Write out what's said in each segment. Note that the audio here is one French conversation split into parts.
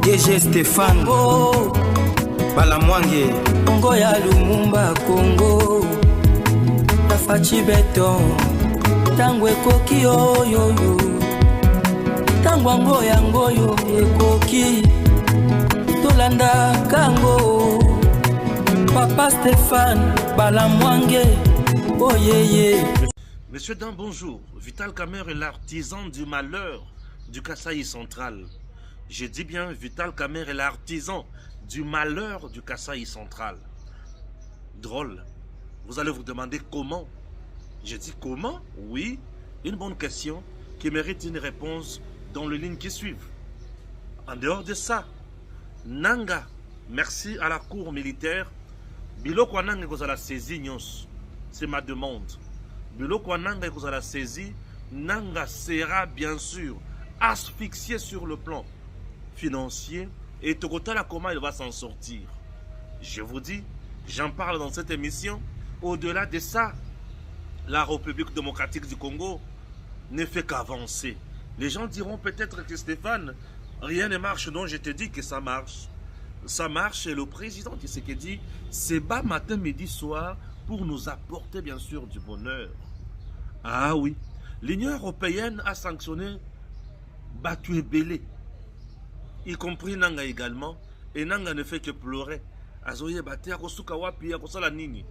DG Stéphane Balamwange Congo ya Lumumba Congo Tafachi Beton Tangwe koki oyoyo Tangwango yangoyo ekoki Tolanda kango Papa Stéphane Balamwange Oh yeah. Monsieur Dan, bonjour. Vital Kamerhe est l'artisan du malheur du Kasaï central. Je dis bien, Vital Kamerhe est l'artisan du malheur du Kasaï central. Drôle. Vous allez vous demander comment. Je dis comment? Oui, une bonne question qui mérite une réponse dans les lignes qui suivent. En dehors de ça, Nanga, merci à la cour militaire. Biloko Nanga vous a la saisie, c'est ma demande. Biloko Nanga vous a la saisie, Nanga sera bien sûr asphyxié sur le plan financier et Tokotala comment il va s'en sortir. Je vous dis, j'en parle dans cette émission. Au-delà de ça, la République démocratique du Congo ne fait qu'avancer. Les gens diront peut-être que Stéphane, rien ne marche. Non, je te dis que ça marche. Ça marche et le président Tshisekedi se bat matin, midi, soir pour nous apporter bien sûr du bonheur. Ah oui, l'Union européenne a sanctionné Batu Belé, y compris Nanga également, et Nanga ne fait que pleurer. Azoye Bate Akosuka Wapi Akosala Nini.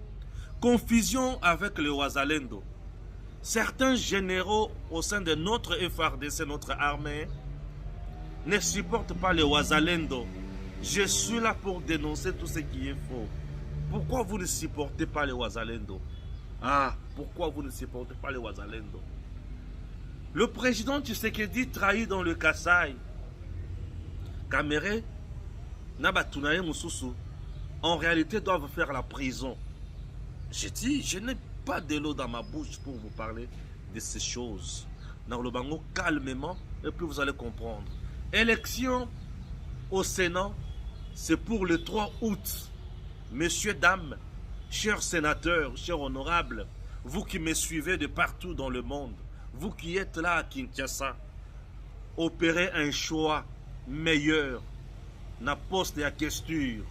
Confusion avec le Wazalendo. Certains généraux au sein de notre FARDC, notre armée, ne supportent pas le Wazalendo. Je suis là pour dénoncer tout ce qui est faux. Pourquoi vous ne supportez pas le Wazalendo? Ah, pourquoi vous ne supportez pas le Wazalendo? Le président Tshisekedi trahit dans le Kasaï. Kamerhe, Nabatunaye Moussousou, en réalité doivent faire la prison. J'ai dit, je n'ai pas de l'eau dans ma bouche pour vous parler de ces choses. Dans le bango, calmement, et puis vous allez comprendre. Élection au Sénat, c'est pour le 3 août. Messieurs, dames, chers sénateurs, chers honorables, vous qui me suivez de partout dans le monde, vous qui êtes là à Kinshasa, opérez un choix meilleur, na poste et à questure.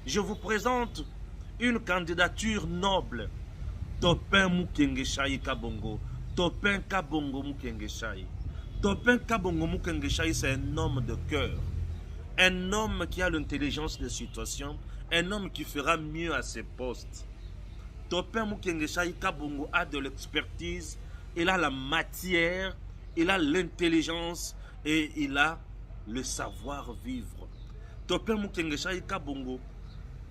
Je vous présente une candidature noble. Topin Mukengeshaï Kabongo. Topin Kabongo Mukengeshaï. Topin Kabongo Mukengeshaï, c'est un homme de cœur. Un homme qui a l'intelligence des situations. Un homme qui fera mieux à ses postes. Topin Mukengeshaï Kabongo a de l'expertise. Il a la matière. Il a l'intelligence. Et il a le savoir-vivre. Topin Mukengeshaï Kabongo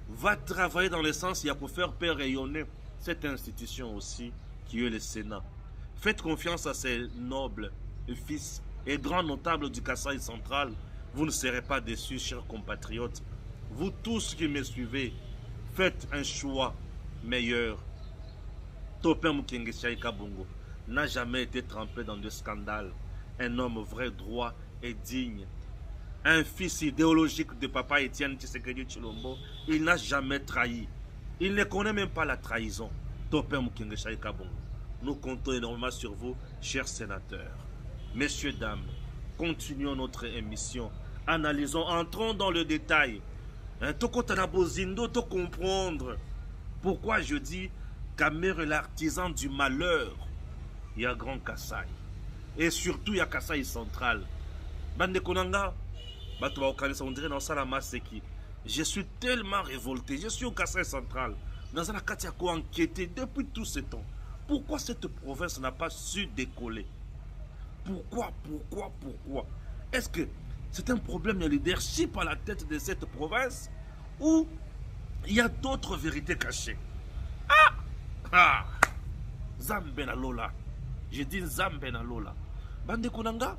va travailler dans le sens, il y a pour faire rayonner cette institution aussi, qui est le Sénat. Faites confiance à ces nobles fils et grands notables du Kasaï central. Vous ne serez pas déçus, chers compatriotes. Vous tous qui me suivez, faites un choix meilleur. Topin Mukengeshaï Kabongo n'a jamais été trempé dans des scandales. Un homme vrai, droit et digne. Un fils idéologique de papa Étienne Tshisekedi Tshilombo, il n'a jamais trahi. Il ne connaît même pas la trahison. Topin Mukengeshaï Kabongo. Nous comptons énormément sur vous, chers sénateurs. Messieurs, dames, continuons notre émission. Analysons, entrons dans le détail. Tokotanabozindo, to comprendre pourquoi je dis Kamerhe l'artisan du malheur. Il y a Grand Kasaï. Et surtout, il y a Kasaï central. Bande Konanga. Je suis tellement révolté. Je suis au Kasaï central. Dans la Katiako enquêté depuis tout ce temps. Pourquoi cette province n'a pas su décoller? Pourquoi? Est-ce que c'est un problème de leadership à la tête de cette province? Ou il y a d'autres vérités cachées? Zambena Lola. Je dis Zambena Lola. Bande Konanga.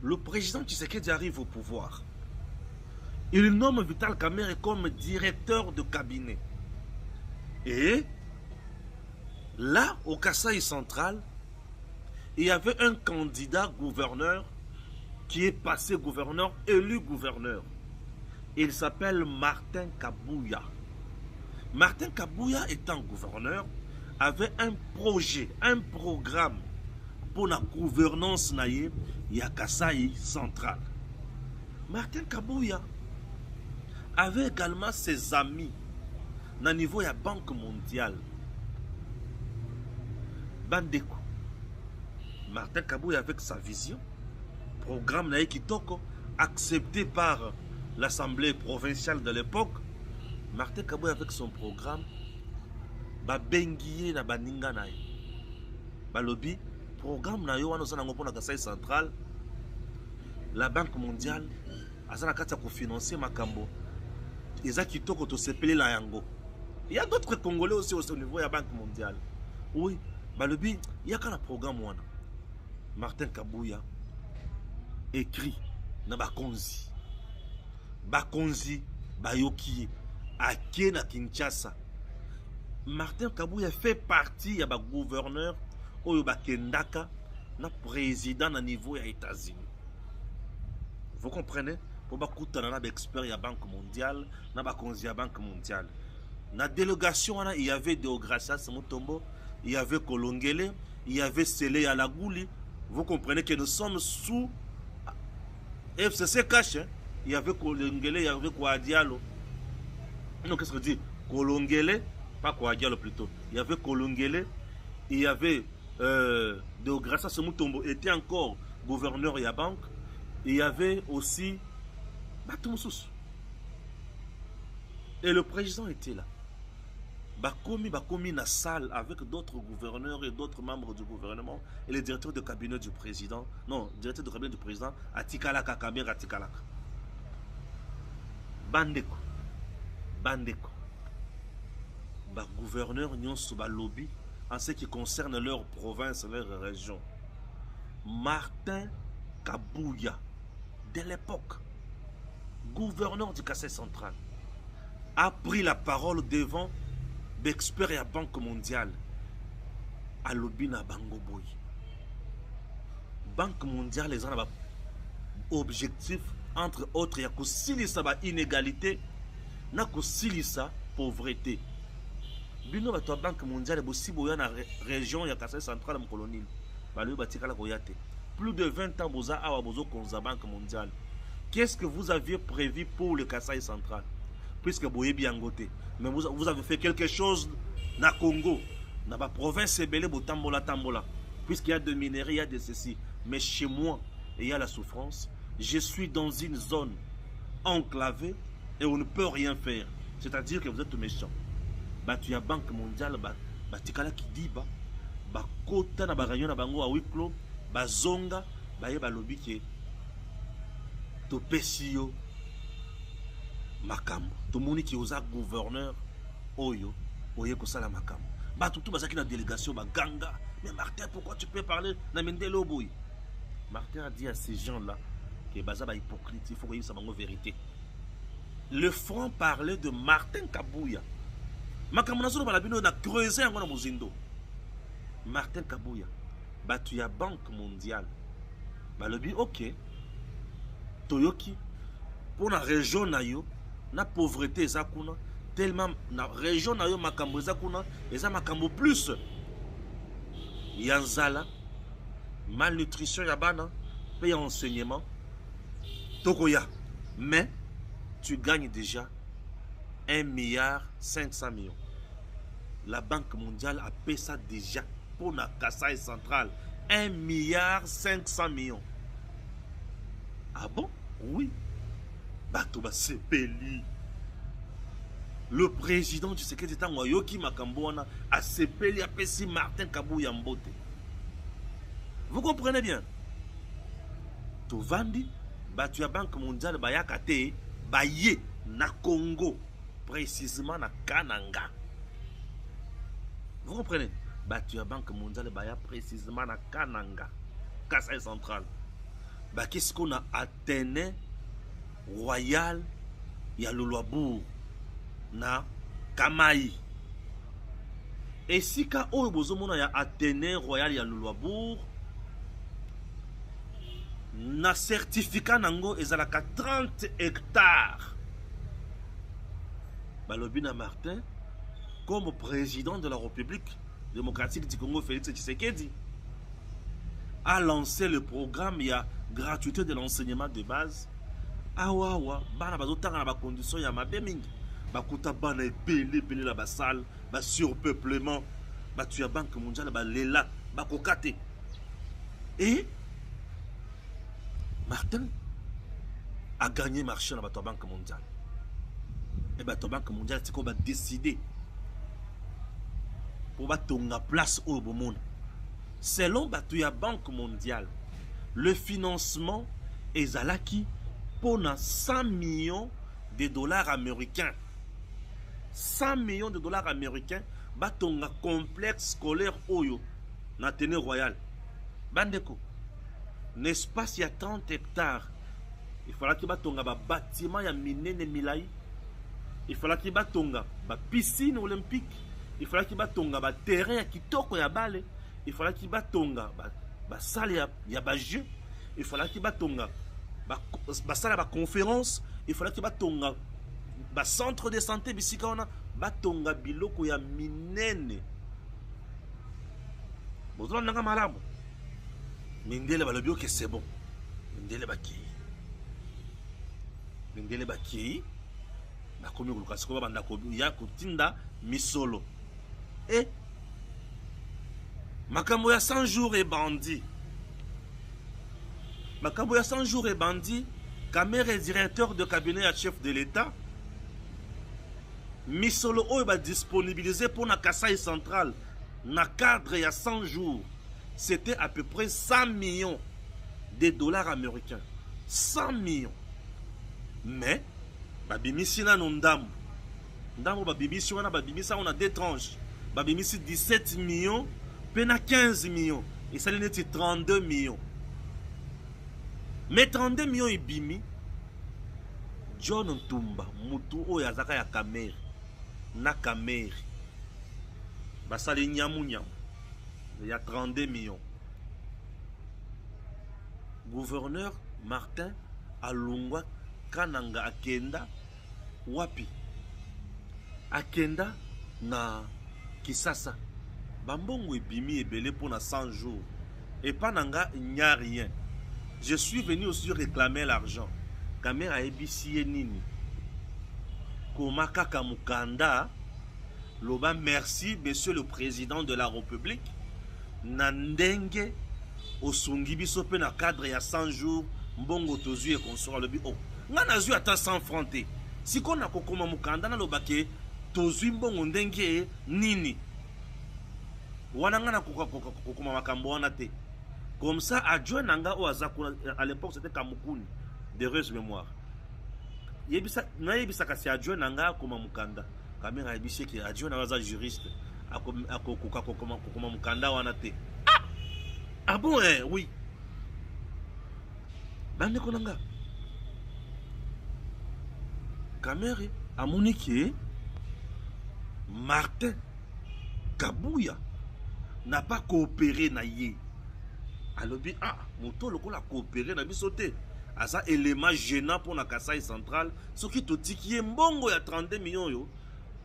Le président Tshisekedi arrive au pouvoir. Il nomme Vital Kamerhe comme directeur de cabinet. Et là, au Kasaï central, il y avait un candidat gouverneur qui est passé gouverneur, élu gouverneur. Il s'appelle Martin Kabouya. Martin Kabouya, étant gouverneur, avait un projet, un programme pour la gouvernance naïe, il y a Kasaï central. Martin Kabouya avait également ses amis na niveau ya Banque mondiale. Bandeko. Martin Kabouya avec sa vision, programme na Kitoko, accepté par l'Assemblée provinciale de l'époque. Martin Kabouya avec son programme, bengiye na baninga na ye. Balobi, programme na yo wana ozana ngopona Kasai central, la Banque mondiale azana kata ko financer makambo. Eza Kitoko to sepeli la yango. Il y a d'autres Congolais aussi au niveau de la Banque mondiale. Oui, balobi, il y a qu'un programme wana. Martin Kabouya écrit na Bakonzi. Bakonzi, Bayoki, Ake na Kinshasa. Martin Kabouya fait partie ya ba gouverneur oyo bakendaka na président na niveau ya États-Unis. Vous comprenez? Pour bakutana na expert ya Banque mondiale, na Bakonzi ya Banque mondiale. Na délégation il y avait Deogracias Mutombo, il y avait Kolongele, il y avait Sele Alagouli. Vous comprenez que nous sommes sous FCC cash. Hein? Il y avait Kolongele, il y avait Kouadialo. Non, qu'est-ce que je dis? Kolongele, pas Kouadialo plutôt. Il y avait Kolongele, il y avait Deogracias Mutombo, était encore gouverneur de la banque. Il y avait aussi Batumoussous. Et le président était là. Bakomi na salle avec d'autres gouverneurs et d'autres membres du gouvernement et le directeur de cabinet du président. Non, directeur de cabinet du président, Atikalaka Kabir Atikalaka. Bandeko. Gouverneur nyonso ba lobby en ce qui concerne leur province, leur région. Martin Kabouya, de l'époque, gouverneur du Kasai central, a pris la parole devant l'expert à la Banque mondiale à l'Obina Bangoboy. Banque mondiale, les gens ont objectif, entre autres, il y a que inégalité, il y a que pauvreté. Bino ba to Banque mondiale bosi boya na région ya Kasai central en colonie. Plus de 20 ans boza awa bozo konza Banque mondiale. Qu'est-ce que vous aviez prévu pour le Kasai central? Puisque boye biangote. Mais vous avez fait quelque chose na Congo, na ba province ebele botambola tambola. Puisqu'il y a de minerais, il y a de ceci. Mais chez moi, il y a la souffrance. Je suis dans une zone enclavée et on ne peut rien faire. C'est-à-dire que vous êtes méchant. Bah tu as Banque mondiale, bah tikala qui dit bah kota na ba réunion na bango a wiklo, bah zonga, bah ye ba lobby qui to pesio makambo. Tout le monde qui est gouverneur oyo oye ko sala makambo. Bah tout bazaki na délégation ba ganga. Mais Martin, pourquoi tu peux parler na mendelo boy? Martin a dit à ces gens-là que baza ba hypocrite, il faut que ça bango vérité. Le front parlait de Martin Kabouya. Makambo na solo balabino na creuser yango na mozindo. Martin Kabouya, bah tu as Banque mondiale. Bah le dit OK. Toyoki pour la région na yo na pauvreté ezakuna tellement na région na yo makambo ezakuna eza makambo plus yanzala malnutrition ya bana paye enseignement tokoya mais tu gagnes déjà 1,5 milliard. La Banque mondiale a payé ça déjà pour la Kasai centrale 1,5 milliard. Ah bon? Oui. Batoba Sepeli. Le président du secrétaire d'État Yoki Makambouana a Sepeli a payé Martin Kabouya Mbote. Vous comprenez bien? Tu vandi, tu as Banque mondiale Bayakate, Baye na Congo, précisément na Kananga. Vous comprenez? Tu as Banque mondiale Baya précisément na Kananga, Kasai central. Qu'est-ce qu'on a Athénée Royal, il y a le Loabour, na Kamaï. Et si ka o bozomona ya Athénée Royal, il y a le Loabour, na certificat nango ezalaka 30 hectares. Balobina Martin, comme président de la République démocratique du Congo, Félix Tshisekedi, a lancé le programme, il y a gratuité de l'enseignement de base, awa bana bazotanga na ba condition ya mabe mingi bakuta bana ebele la basale ba surpeuplement batu ya banque mondiale balela bakokate. Et Martin a gagné marché dans la banque mondiale. Et la banque mondiale c'est qu'on va décider pour battre la place au monde. Selon la banque mondiale, le financement est zalaki pour 100 millions de dollars américains. 100 millions de dollars américains batonga complexe scolaire oyo na Athénée Royal. Bandeko, l'espace il y a 30 hectares. Il fallait qu'il batonga ba bâtiment ya minene milai. Il fallait qu'il batonga ba piscine olympique. Il fallait qu'il batonga ba terrain ya kitoko ya bale. Il fallait qu'il batonga ba salle ya ba jeu. Il fallait qu'il batonga ba salle ba conférence. Il fallait qu'il batonga ba centre de santé bisika ona batonga biloko ya minene. Bozona nanga malamu. Mindele balobio que c'est bon. Mindele baki. Mindele baki. Na komi kuluka siko banda ko ya kutinda misolo. Et makambo ya 100 jours et bandit. Makambo ya 100 jours et bandit, Kamer est directeur de cabinet à chef de l'État. Misolo oyo ba disponibilisé pour na Kasai central na cadre ya 100 jours. C'était à peu près 100 millions de dollars américains. 100 millions. Mais, babimisi na nondambo. Ndambo babimisi wana babimisi on a deux tranches. Babimisi 17 millions, pena 15 millions. Et ça l'est 32 millions. Mais 32 millions et bimi, John Ntumba, mutu oyazaka ya Kamer. Na Kamer. Basali nyamu nyamu. Il y a 32 millions. Gouverneur Martin Alungwa Kananga Akenda Wapi Akenda na Kisasa Bambongo ebimi ebele pour na 100 jours. Et pas nanga n'y a rien. Je suis venu aussi réclamer l'argent. Kamera ebisi nini. Komaka Kamukanda Loba merci monsieur le président de la République. Nandenge osungi biso pe na cadre ya 100 jours mbongo tozu e consort le bi oh ngana zu ata 100 francs te siko na kokoma mukanda na lobake tozu mbongo ndenge nini wana ngana kokoma makambo wana te comme ça adjoint nanga o azakuna à l'époque c'était Kamukuni de heureuse mémoire yebisa na yebisa kasi adjoint nanga koma mukanda kamera yebisi ki adjoint na waza juriste kokoma mukanda wana te. Ah bon oui. Bande konanga. Kamere amoniki Martin Kabouya n'a pas coopéré na ye. Alobi moto lokola coopéré na bisote. Asa élément gênant pour na Kasai central, ce qui totiki mbongo ya 32 millions yo.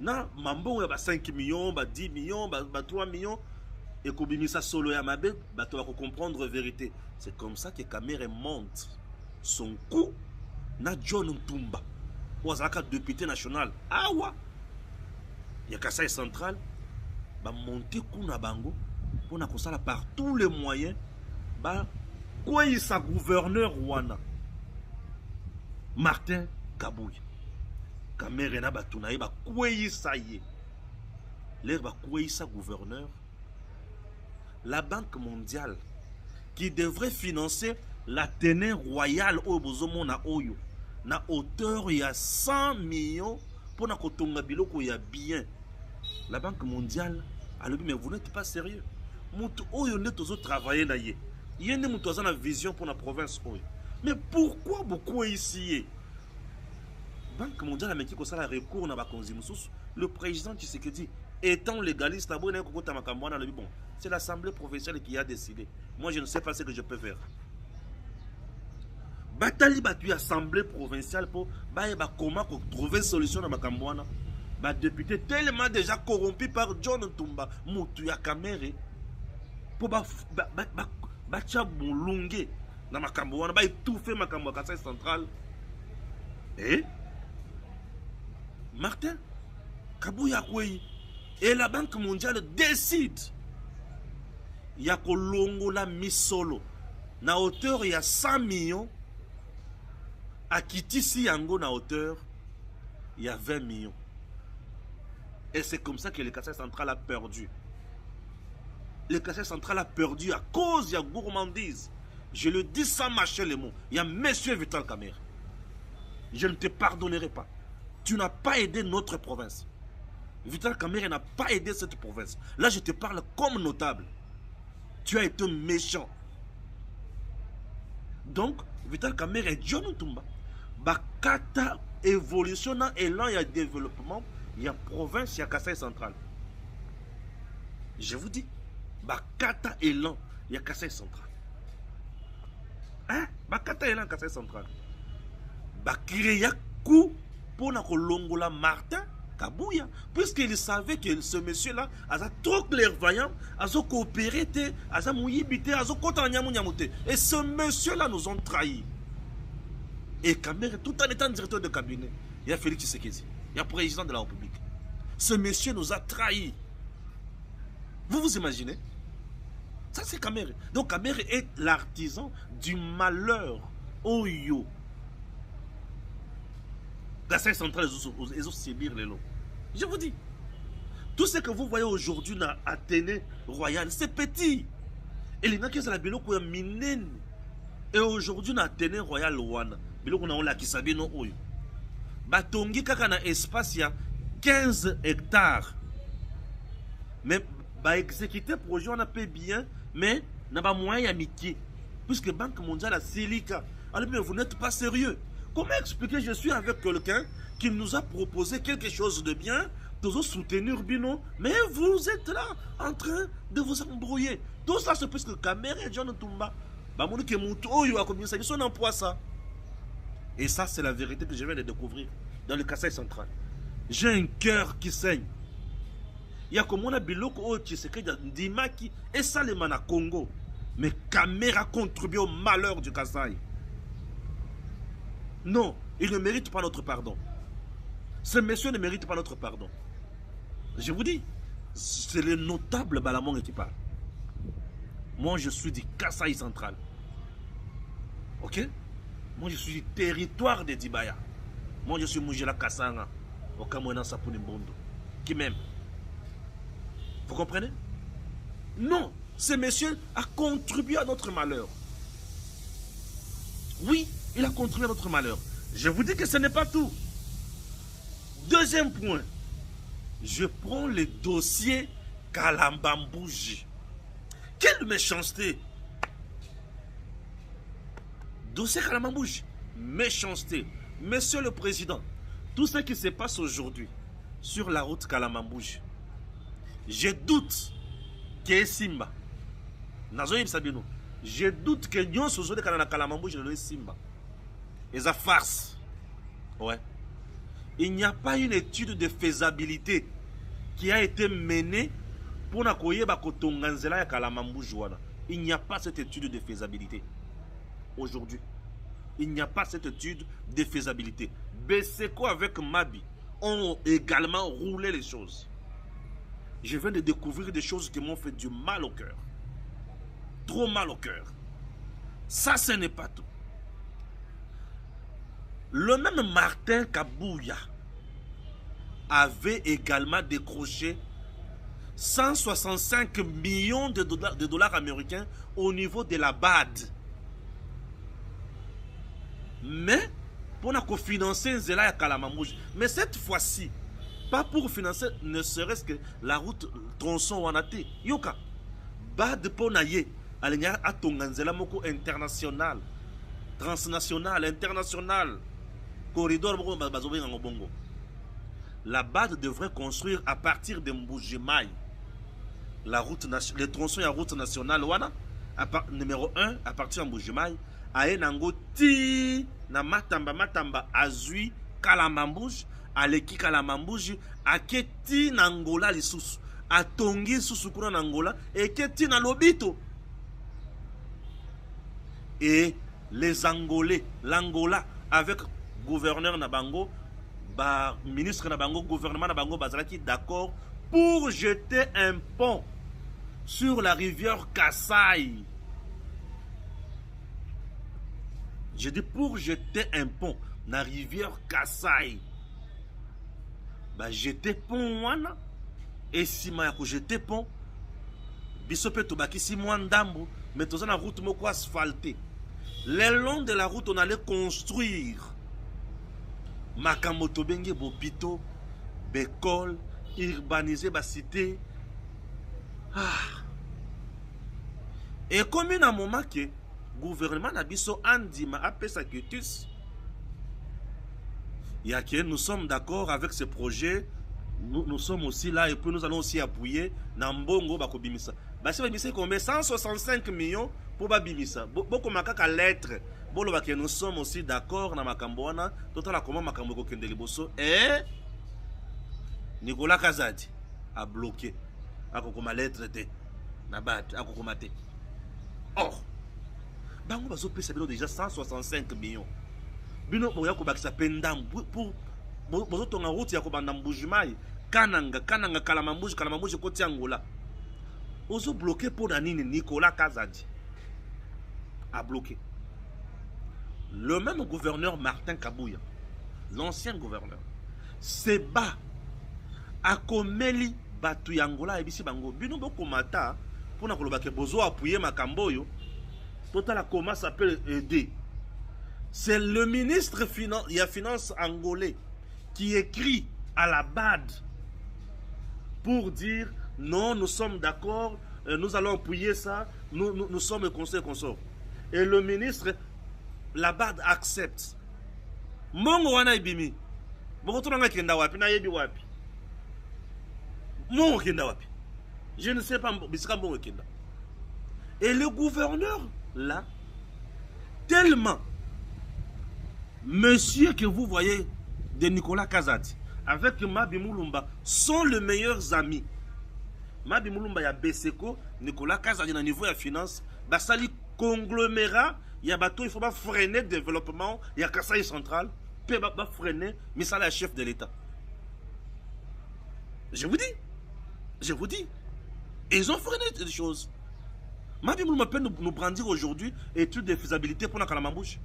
Na mambongo ya ba 5 millions, ba 10 millions, ba 3 millions et kobimisa solo ya mabe, ba to va comprendre vérité. C'est comme ça que Kamer monte son coup na John Ntumba. Ouazaka député national. Awa. Ya Kasai central ba monter coup na bango pour na kosala par tous les moyens ba quoi sa gouverneur wana Martin Kabouya. Kamer na batuna ba kweyisa ye. L'air ba kweyisa gouverneur. La Banque mondiale qui devrait financer l'Athénée Royal au bozomona oyo na hauteur ya 100 millions pour na kotonga biloko ya bien. La Banque mondiale a dit mais vous n'êtes pas sérieux. Mutu oyo ne tozo travailler na ye. Yene mutu azana vision pour la province oyo. Mais pourquoi beaucoup ici? Banque mondiale a mis ko sala recours na bakonzi mususu. Le président Tshisekedi étant légaliste, bon, c'est l'Assemblée provinciale qui a décidé. Moi, je ne sais pas ce que je peux faire. Batali batu Assemblée provinciale pour comment trouver une solution dans Makambouana. Bah député tellement déjà corrompu par John Ntumba, Moutuya Kamere, pour batcha Moulunge dans Makambouana, étouffer Makambouana Kasai central. Et Martin Kabuya Kwei et la Banque mondiale décide il y a Kolongola Misolo na hauteur il y a 100 millions à Kitisi Yango na hauteur il y a 20 millions. Et c'est comme ça que le Kassai central a perdu. Le Kassai central a perdu à cause de la gourmandise. Je le dis sans mâcher les mots. Il y a monsieur Vital Kamerhe. Je ne te pardonnerai pas. Tu n'as pas aidé notre province. Vital Kamerhe n'a pas aidé cette province. Là, je te parle comme notable. Tu as été méchant. Donc, Vital Kamerhe et John Ntumba, Bakata évolution, élan et développement, il y a province, il y a Kassai central. Je vous dis, Bakata élan, il y a Kassai central. Hein? Bakata élan, Kassai central. Bakirya coup pour na kolongola Martin Kabuya, puisqu'il savait que ce monsieur-là a trop clairvoyant, a coopéré, a mouyibité, a contagnamouniamoté. Et ce monsieur-là nous ont trahis. Et Kamerhe, tout en étant directeur de cabinet, il y a Félix Tshisekedi, il y a président de la République. Ce monsieur nous a trahis. Vous vous imaginez? Ça c'est Kamerhe. Donc Kamerhe est l'artisan du malheur. Oh yo. Kassai central, ils ont subir les lots. Je vous dis, tout ce que vous voyez aujourd'hui dans Athénée royale, c'est petit. Et les gens qui sont là, et aujourd'hui dans Athénée royale, biloko na ola kisabi no oyo batongi kaka na espace ya 15 hectares mais ba exécuter projet on a fait bien mais na ba moyen ya miki puisque Banque mondiale a silika. Alors mais vous n'êtes pas sérieux. Comment expliquer je suis avec quelqu'un qui nous a proposé quelque chose de bien, de soutenir Bino, mais vous êtes là en train de vous embrouiller. Tout ça c'est parce que Kamerhe et John Ntumba ba moni ke mutu oyo a combien ça ils sont en poids ça. Et ça, c'est la vérité que je viens de découvrir dans le Kassai central. J'ai un cœur qui saigne. Il y a comme on a biloko au Tshisekedi Ndimaki et ça les mana Congo. Mais Kamerhe a contribué au malheur du Kassai. Non, il ne mérite pas notre pardon. Ce monsieur ne mérite pas notre pardon. Je vous dis, c'est le notable Balamong qui parle. Moi, je suis du Kassai central. Ok? Moi, je suis du territoire de Dibaya. Moi, je suis Moujela Kassanga. Au Kamouena Sapouni Mbondo. Qui m'aime. Vous comprenez? Non. Ce monsieur a contribué à notre malheur. Oui, il a contribué à notre malheur. Je vous dis que ce n'est pas tout. Deuxième point. Je prends le dossier Kalambambouji. Quelle méchanceté! Dossier Kalambambouji, méchanceté. Monsieur le Président, tout ce qui se passe aujourd'hui sur la route Kalambambouji, je doute que Simba, je doute que nous sommes aujourd'hui dans Kalambambouji de Simba. Et ça farce. Ouais. Il n'y a pas une étude de faisabilité qui a été menée pour Kalambambouji. Il n'y a pas cette étude de faisabilité. Aujourd'hui, il n'y a pas cette étude de faisabilité. Besseko avec Mabi ont également roulé les choses. Je viens de découvrir des choses qui m'ont fait du mal au cœur. Trop mal au cœur. Ça, ce n'est pas tout. Le même Martin Kabuya avait également décroché 165 millions de dollars américains au niveau de la BAD. Mais pour financer Zela Kalambambouji. Mais cette fois-ci, pas pour financer ne serait-ce que la route tronçon Wanate. Yoka. BAD Ponaye. Alenia Atonganzela Moko international. Transnational, international. Corridor Moko Bazobé Ngobongo. La BAD devrait construire à partir de Mbujimaï. La route, le tronçon et la route nationale Wana. Numéro 1, à partir de Mbujimaï. Aenango ti na matamba azui Kalambambouji aleki Kalambambouji aketi na Angola lisusu atongi susu kuna na Angola eketi na Lobito. Et les Angolais, l'Angola avec gouverneur na bango, ministre na bango, gouvernement na bango, bazalaki d'accord pour jeter un pont sur la rivière Kassai. Je dis pour jeter un pont dans la rivière Kassai. Jeter pont wana et si ma ko jeter pont biso pe to bakisi mwa ndambo mais toza na route moko asphaltée. Le long de la route on allait construire makambo to benge bopito, bécole, urbaniser ba cité. Et comme un moment que gouvernement na biso andima apesa ketus, il y a que nous sommes d'accord avec ce projet, nous sommes aussi là et puis nous allons aussi appuyer Nambongo Bakobimisa. Si Babimisa combien 165 millions pour Babimisa. Beaucoup makaka lettre. Nous sommes aussi d'accord dans Makamboana, total à comment Makambo Kendeliboso et Nicolas Kazadi a bloqué. A kokoma lettre te. Nabat a kokomate. Or, Bango Bazo pesa déjà 165 millions. Bino boya ko bakisa pendam pour bozo tonga route ya ko banda mbujimai kananga kalamambuji koti Angola. Ozo bloqué pour nanini Nicolas Kazadi a bloqué. Le même gouverneur Martin Kabouya, l'ancien gouverneur, se bat à Komeli Batu Angola et bisi bango bino boko mata pour na koloba ke bozo appuyer makamboyo total a comment s'appelle aider. C'est le ministre finance angolais qui écrit à la BAD pour dire non, nous sommes d'accord, nous allons appuyer ça, nous sommes le conseil consort. Et le ministre, la BAD accepte. Mongo wana ibimi. Mongo tunanga kenda wapi na yebi wapi. Mongo kenda wapi. Je ne sais pas bisika mongo kenda. Et le gouverneur là, tellement monsieur que vous voyez de Nicolas Kazadi avec Mabi Moulumba sont les meilleurs amis. Mabi Moulumba ya Beseko, Nicolas Kazadi na niveau de finance, basali conglomérat, ya bateau il faut pas freiner le développement, il y a Kassai central, peut pas freiner, mais ça la chef de l'État. Je vous dis, et ils ont freiné des choses. Mabi Moulumba peut nous brandir aujourd'hui étude de faisabilité pour la Kalamambouche.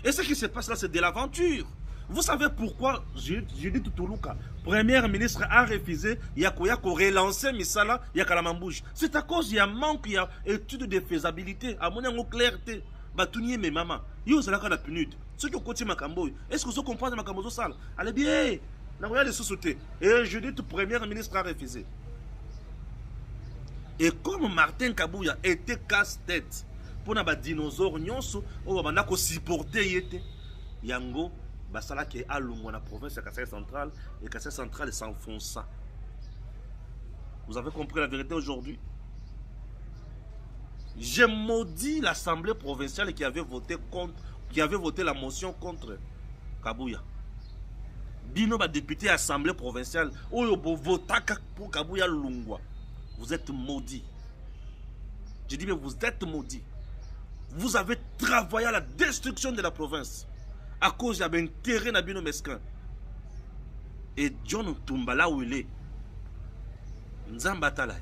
Et ce qui se passe là, c'est de l'aventure. Vous savez pourquoi Judith Toulouka, Premier ministre, a refusé Yakoyako relancer Misala Yakalamambouche. C'est à cause il y a manque, il y a étude de faisabilité, à mon avis, clarté. Batunier mes mamans. Yo, c'est là qu'on a puni. Ceux qui ont continué Makambo, est-ce que vous comprenez Makambo Sal? Allez bien, n'a rien de sous-sauter. Et Judith, Premier ministre, a refusé. Et comme Martin Kabouya était casse-tête, pour na ba dinosaure nyonso o ba ndako supporter yete yango basala ke alungo na province ya Kassai centrale et Kassai centrale s'enfonça. Vous avez compris la vérité aujourd'hui? J'ai maudit l'assemblée provinciale qui avait voté la motion contre Kabouya. Bino ba député assemblée provinciale oyo bo votaka pour Kabouya lungwa. Vous êtes maudits. Je dis mais vous êtes maudits. Vous avez travaillé à la destruction de la province à cause d'un intérêt Nabino mesquin. Et John Tumbala où il est, Nzambatalai,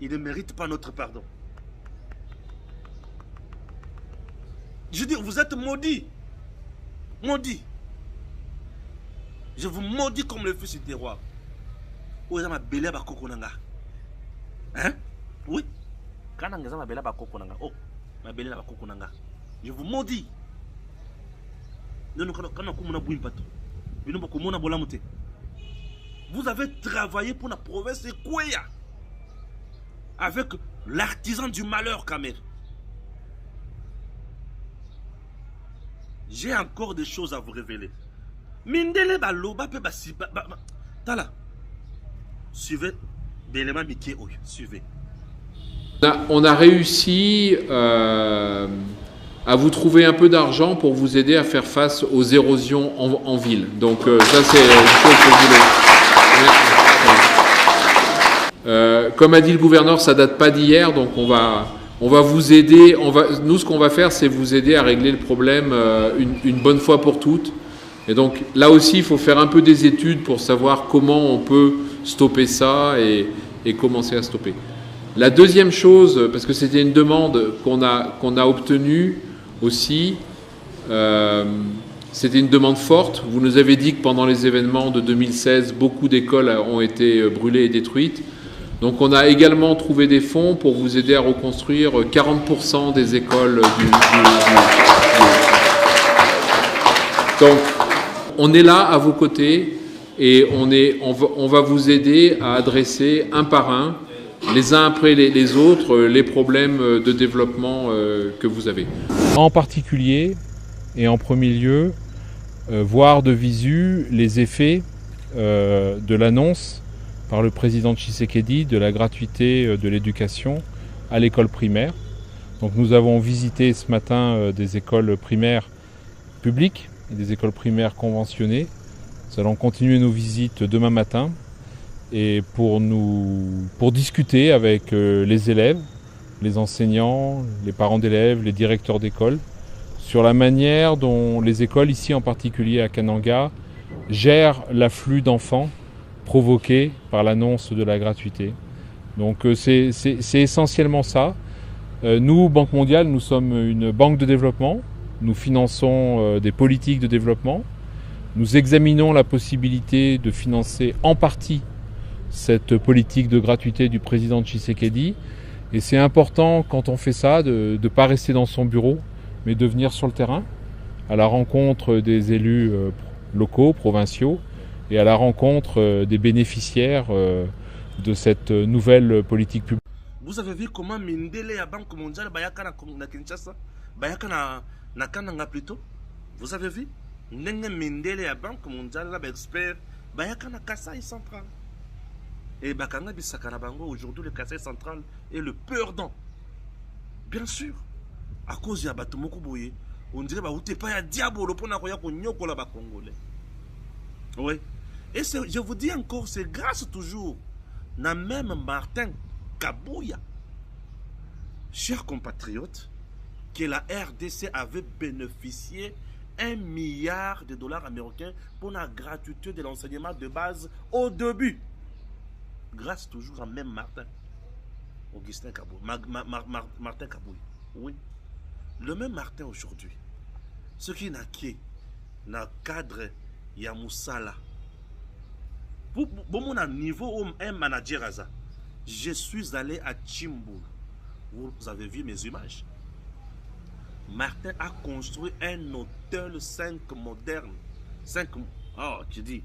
il ne mérite pas notre pardon. Je dis, vous êtes maudits. Maudits. Je vous maudis comme le fils du terroir. Où est ma belle à Kokonanga? Hein? Oui. Oh, je vous maudis. Vous avez travaillé pour la province de Kouya avec l'artisan du malheur Kamer. J'ai encore des choses à vous révéler. Mindele baloba pe basiba. Tala. Suivez. Belema Miké, suivez. On a réussi à vous trouver un peu d'argent pour vous aider à faire face aux érosions en ville. Donc ça c'est une chose que je voulais. Comme a dit le gouverneur, ça date pas d'hier, donc on on va vous aider, nous ce qu'on va faire, c'est vous aider à régler le problème une bonne fois pour toutes. Et donc là aussi, il faut faire un peu des études pour savoir comment on peut stopper ça et commencer à stopper. La deuxième chose, parce que c'était une demande qu'on a obtenue aussi, c'était une demande forte. Vous nous avez dit que pendant les événements de 2016, beaucoup d'écoles ont été brûlées et détruites. Donc on a également trouvé des fonds pour vous aider à reconstruire 40% des écoles Donc on est là à vos côtés et on va vous aider à adresser un par un, les uns après les autres, les problèmes de développement que vous avez. En particulier et en premier lieu, voir de visu les effets de l'annonce par le président Tshisekedi de la gratuité de l'éducation à l'école primaire. Donc nous avons visité ce matin des écoles primaires publiques et des écoles primaires conventionnées. Nous allons continuer nos visites demain matin et pour discuter avec les élèves, les enseignants, les parents d'élèves, les directeurs d'école sur la manière dont les écoles, ici en particulier à Kananga, gèrent l'afflux d'enfants provoqué par l'annonce de la gratuité. Donc c'est essentiellement ça. Nous, Banque mondiale, nous sommes une banque de développement. Nous finançons des politiques de développement. Nous examinons la possibilité de financer en partie cette politique de gratuité du président Tshisekedi. Et c'est important quand on fait ça de ne pas rester dans son bureau, mais de venir sur le terrain, à la rencontre des élus locaux, provinciaux, et à la rencontre des bénéficiaires de cette nouvelle politique publique. Vous avez vu comment Mindele à Banque mondiale bayaka na Kinshasa, bayaka na Kananga plutôt. Vous avez vu Mindele à Banque mondiale là expert bayaka na Kasai central. Et bakanga bisakana bango aujourd'hui le Kasai central est le perdant. Bien sûr. À cause ya bato moko boye, on dirait ba outé pas ya diabolo pona koya ko nyokola ba congolais. Oui. Et je vous dis encore, c'est grâce toujours à même Martin Kabouya, chers compatriotes, que la RDC avait bénéficié 1 milliard de dollars américains pour la gratuité de l'enseignement de base au début. Grâce toujours à même Martin. Augustin Kabouya. Martin Kabouya. Oui. Le même Martin aujourd'hui. Ce qui n'a qui dans le cadre Yamoussala. Pour mon niveau un manager à ça, je suis allé à Tchimboul. Vous avez vu mes images. Martin a construit un hôtel 5 moderne. 5. Oh, tu dis.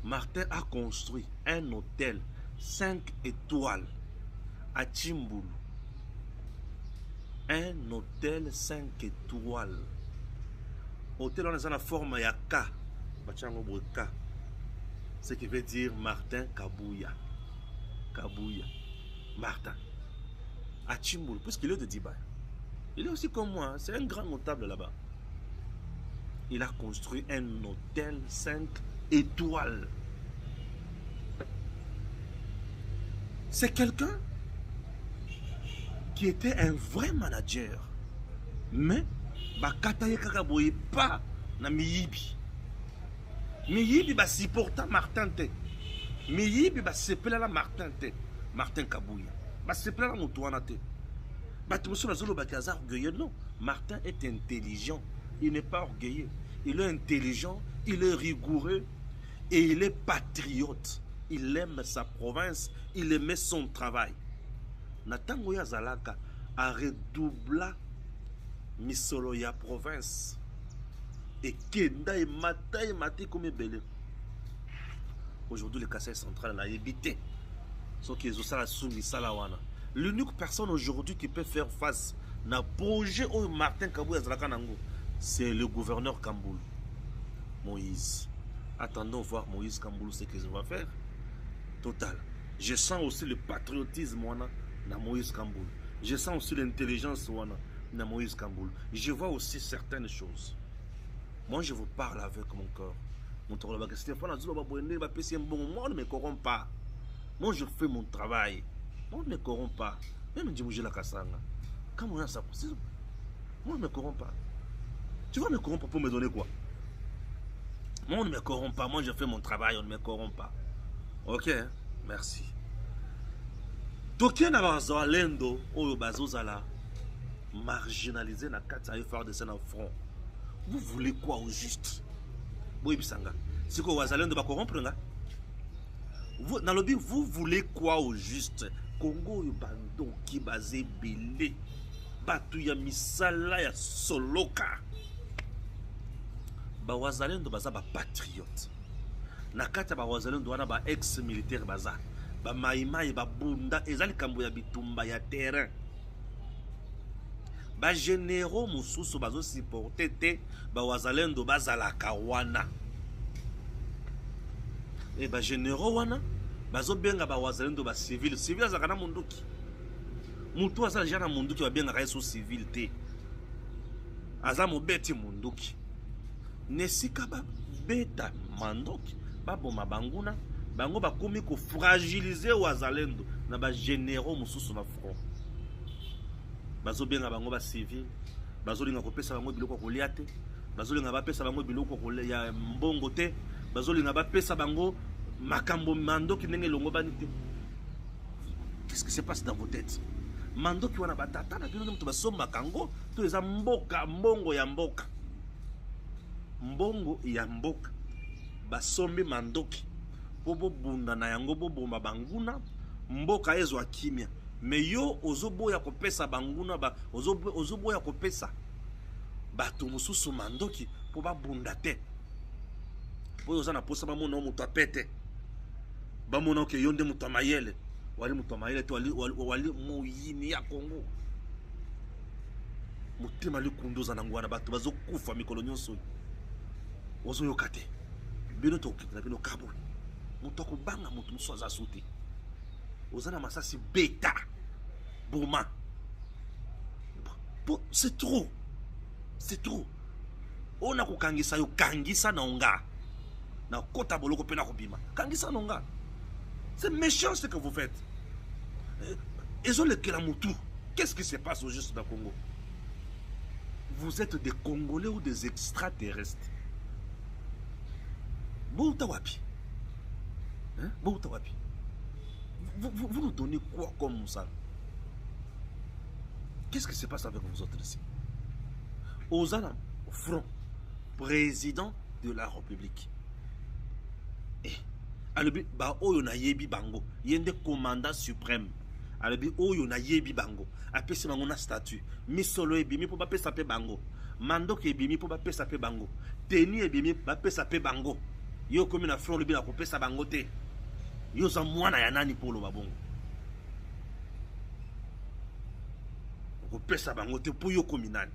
Martin a construit un hôtel 5 étoiles à Tchimboul. Un hôtel 5 étoiles. Hôtel on est dans la forme ya K. K. Ce qui veut dire Martin Kabouya. Kabouya. Martin. À Tchimboul, puisqu'il est de Dubaï. Il est aussi comme moi, c'est un grand notable là-bas. Il a construit un hôtel 5 étoiles. C'est quelqu'un qui était un vrai manager. Mais, bakataye kakaboye pas na miyibi. Miyibi ba supporta Martin te. Miyibi ba sepela la Martin te. Martin Kabouya. Ba sepela la moutouana te. Ba timoso na zolo ba kaza orgueilleux. Non. Martin est intelligent. Il n'est pas orgueilleux. Il est intelligent, il est rigoureux et il est patriote. Il aime sa province, il aimait son travail. Natango ya zalaka a redoubla misolo ya province. Et Kenda et Maté comme belé. Aujourd'hui, le Kasai central a évité. Sauf qu'ils ont ça soumis ça là. L'unique personne aujourd'hui qui peut faire face à projet au Martin Kabouya Zalakanango, c'est le gouverneur Kamboul, Moïse. Attendons voir Moïse Kamboul ce qu'il va faire. Total. Je sens aussi le patriotisme dans Moïse Kamboul. Je sens aussi l'intelligence dans Moïse Kamboul. Je vois aussi certaines choses. Moi, je vous parle avec mon cœur. Moi, je ne me corromps pas. Moi, je fais mon travail. Moi, je ne me corromps pas. Même Djimouji la Kassanga. Quand on a ça, moi, on ne me corrompt pas. Tu vas me corrompre pour me donner quoi? Moi, on ne me corrompt pas. Moi, je fais mon travail, on ne me corrompt pas. Ok, merci. Toké na bazalendo oyo bazozala marginalisé na kati ya effort de scène en front. Vous voulez quoi au juste? Oui, bisanga. C'est quoi bazalendo ba corrompre nga? Vous dans le but, vous voulez quoi au juste? Congo yo bando ki bazé belé. Batu ya misala ya soloka. Ba wazalendo baza ba patriote. Na kati ba wazalendo wana ba ex-militaire baza. Ba maïmaï ba bunda ezali kambo ya bitumba ya terrain. Ba généraux mususu bazo supporter te ba wazalendo bazalaka wana. E ba généraux wana bazo benga ba wazalendo ba civil azaka na munduki. Mutu azala jana munduki ba benga ka civil te. Aza mobeti munduki. Nesika ba beta mandoki ba boma banguna. Bango bakomi ko fragiliser wazalendo na ba généraux mususu na front. Bazo benga bango ba civil, bazo linga ko pesa bango biloko ko lia te, bazo linga ba pesa bango biloko ko ya mbongo te, bazo linga ba pesa bango makambo mando ki ndenge longo bani te. Qu'est-ce qui se passe dans vos têtes? Mando ki wana batata na bino mutu basomba kango, to eza mboka mbongo ya mboka. Mbongo ya mboka. Basombi mandoki. Bobo bunda na yango bobo mabanguna mboka ezo akimia me yo ozoboya kopesa banguna ba ozoboya kopesa bato mususu mandoki po ba bunda te po ozana posa ba mona mutu apete ba mona ke yonde mutu mayele wali mutu mayele to wali moyini ya Kongo mutima likundoza na ngwana bato bazokufa mikolo nyonso ozo yokate bino to kitana bino kabo mutoko banga mutu musoza suti ozana masasi beta boma c'est trop on a kukangisa yo kangisa na onga na kota boloko pena kobima kangisa na onga c'est méchant ce que vous faites et ont le kelamutu. Qu'est-ce qui se passe au juste dans Congo? Vous êtes des Congolais ou des extraterrestres? Boutawapi. Hein? Vous nous donnez quoi comme ça? Qu'est-ce qui se passe avec vous autres ici? Ozana, front, président de la République. Et, alobi, ba oyo na yebi bango, yende commandant suprême. Alobi, oyo na yebi bango, apesi bango na statut. Misolo ebimi po ba pesa pe bango. Mandoko ebimi po ba pesa pe bango. Teni ebimi ba pesa pe bango. Yo komi na front lobi na ko pesa bango te. Yo za mwana ya nani polo babongo. Ko pesa bango te po yo komi nani.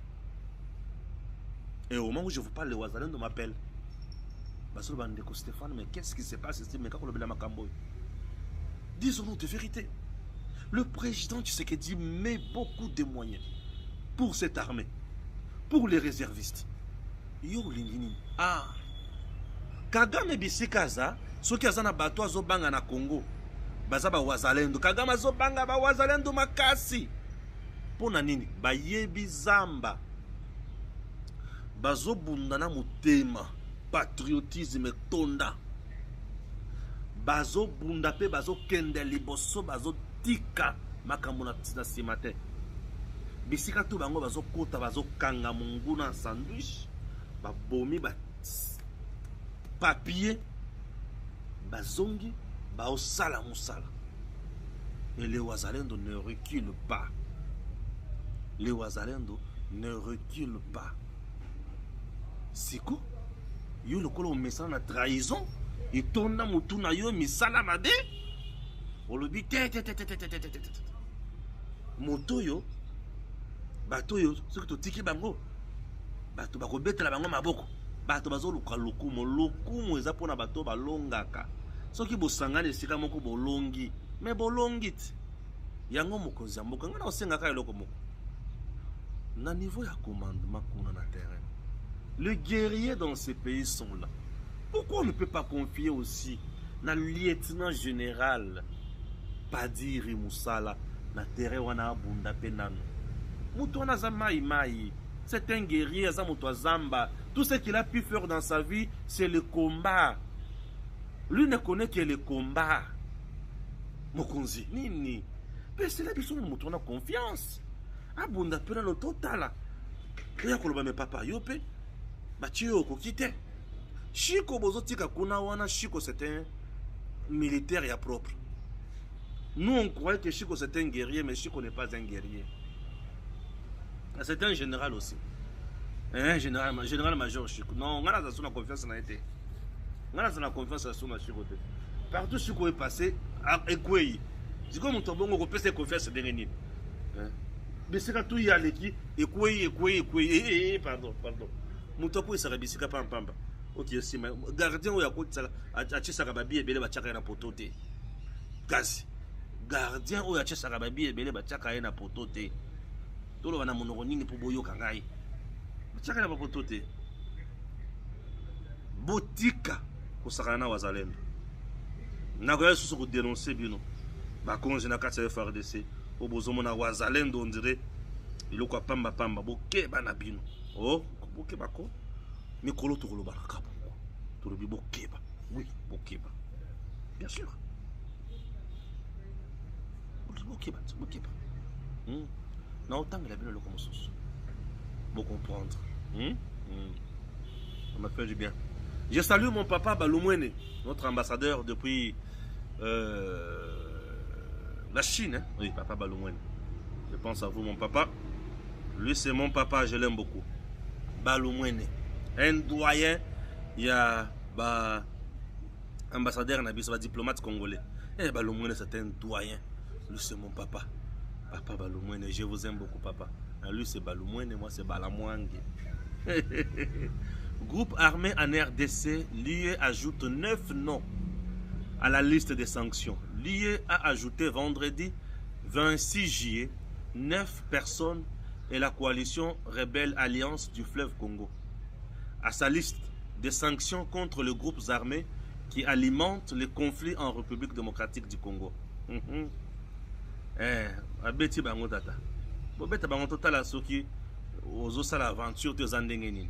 Et au moment où je vous parle, les Wazalendo m'appellent. Basolo bandeko Stéphane, mais qu'est-ce qui se passe ici? Mais quand on le makambo. Disons-nous de vérité. Le président Tshisekedi met beaucoup de moyens pour cette armée, pour les réservistes. Yo lingini. Ah. Kagame bisikaza, soki azana bato azobanga na Congo. Baza ba Wazalendo. Kagame azobanga ba Wazalendo makasi. Pona nini? Bayebi zamba. Bazo bundana mutema. Patriotisme tonda. Bazo bunda pe bazo kende liboso bazo tika makambo na simate. Bisika tu bango bazo kota bazo kanga munguna sandwich. Ba bomi ba papier. Bazongi ba osala musala. Et les Wazalendo ne reculent pas. Les Wazalendo ne reculent pas. Siko yo lokolo mesana na trahison et tonna mutu na yo misala mabe olobi te moto yo bato yo soki totiki bango bato bakobetela bango maboko bato bazoluka lokumu eza mpona bato balongaka soki bosangani esika moko bolongi me bolongi ti yango mokonzi ya mboka nga na osengaka eloko moko na niveau ya commandement kuna na terrain. Les guerriers dans ces pays sont là. Pourquoi on ne peut pas confier aussi na lieutenant général Padiri Moussala na terrain wana bunda penano? Moutouana Zamaï Maï. C'est un guerrier, Zamba. Tout ce qu'il a pu faire dans sa vie, c'est le combat. Lui ne connaît que le combat. Mokonzi, Nini. Mais c'est là qu'ils ont confiance. Abunda pena le total. Et à Koloba me papa yope. Batio kokite. Chiko bozotika kuna wana Chiko c'était un militaire et propre. Nous on croyait que Chiko c'était un guerrier, mais Chiko n'est pas un guerrier. C'est un général aussi. Un général major Chiko. Non, on a la confiance en été. On a la confiance en Chiko. Partout Chiko est passé à Ekweyi. C'est comme on tombe on peut se confiance dans les mais c'est quand tout y a l'équipe Ekweyi. Pardon. Moutoko est sarabisika pamba. Ok, si mais gardien ou yakoti ça a tché sarababi et belé bachaka na potote. Gazi. Gardien ou yaché sarababi et belé bachaka na potote. Tolo wana monoko nini po boyo kangai. Bachaka na potote. Botika kusakana na wazalendo. Nakoya susu ko dénoncer bino. Ba konje na kati ya FARDC. Obozomo na wazalendo on dirait iloko pamba bokeba na bino. Oh, bokeba ko. Mikolo tokolo baraka. Torobi bokeba. Oui, bokeba. Bien sûr. Bokeba. Na autant la bino loko mosusu. Bon comprendre. Ça m'a fait du bien. Je salue mon papa Balumwene, notre ambassadeur depuis la Chine. Hein? Oui, papa Balumwene. Je pense à vous, mon papa. Lui, c'est mon papa, je l'aime beaucoup. Balumwene. Un doyen, il y a ambassadeur, un diplomate congolais. Et Balumwene, c'est un doyen. Lui, c'est mon papa. Papa Balumwene, je vous aime beaucoup, papa. Lui, c'est Balumwene, moi, c'est Balamwange. Groupe armé en RDC, l'IE ajoute 9 noms à la liste des sanctions. L'IE a ajouté vendredi 26 juillet 9 personnes et la coalition rebelle Alliance du fleuve Congo à sa liste des sanctions contre les groupes armés qui alimentent les conflits en République démocratique du Congo. Abeti bango tata. Bobeta bango total soki ozosa l'aventure de Zandengenin.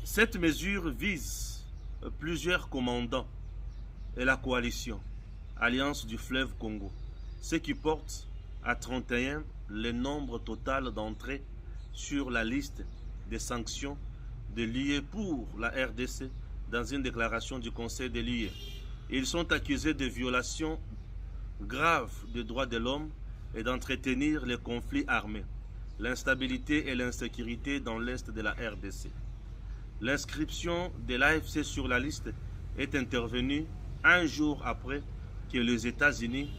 Cette mesure vise plusieurs commandants et la coalition Alliance du fleuve Congo, ce qui porte à 31 le nombre total d'entrées sur la liste des sanctions de l'IE pour la RDC dans une déclaration du Conseil de l'IE. Ils sont accusés de violations graves des droits de l'homme et d'entretenir les conflits armés, l'instabilité et l'insécurité dans l'est de la RDC. L'inscription de l'AFC sur la liste est intervenue un jour après que les États-Unis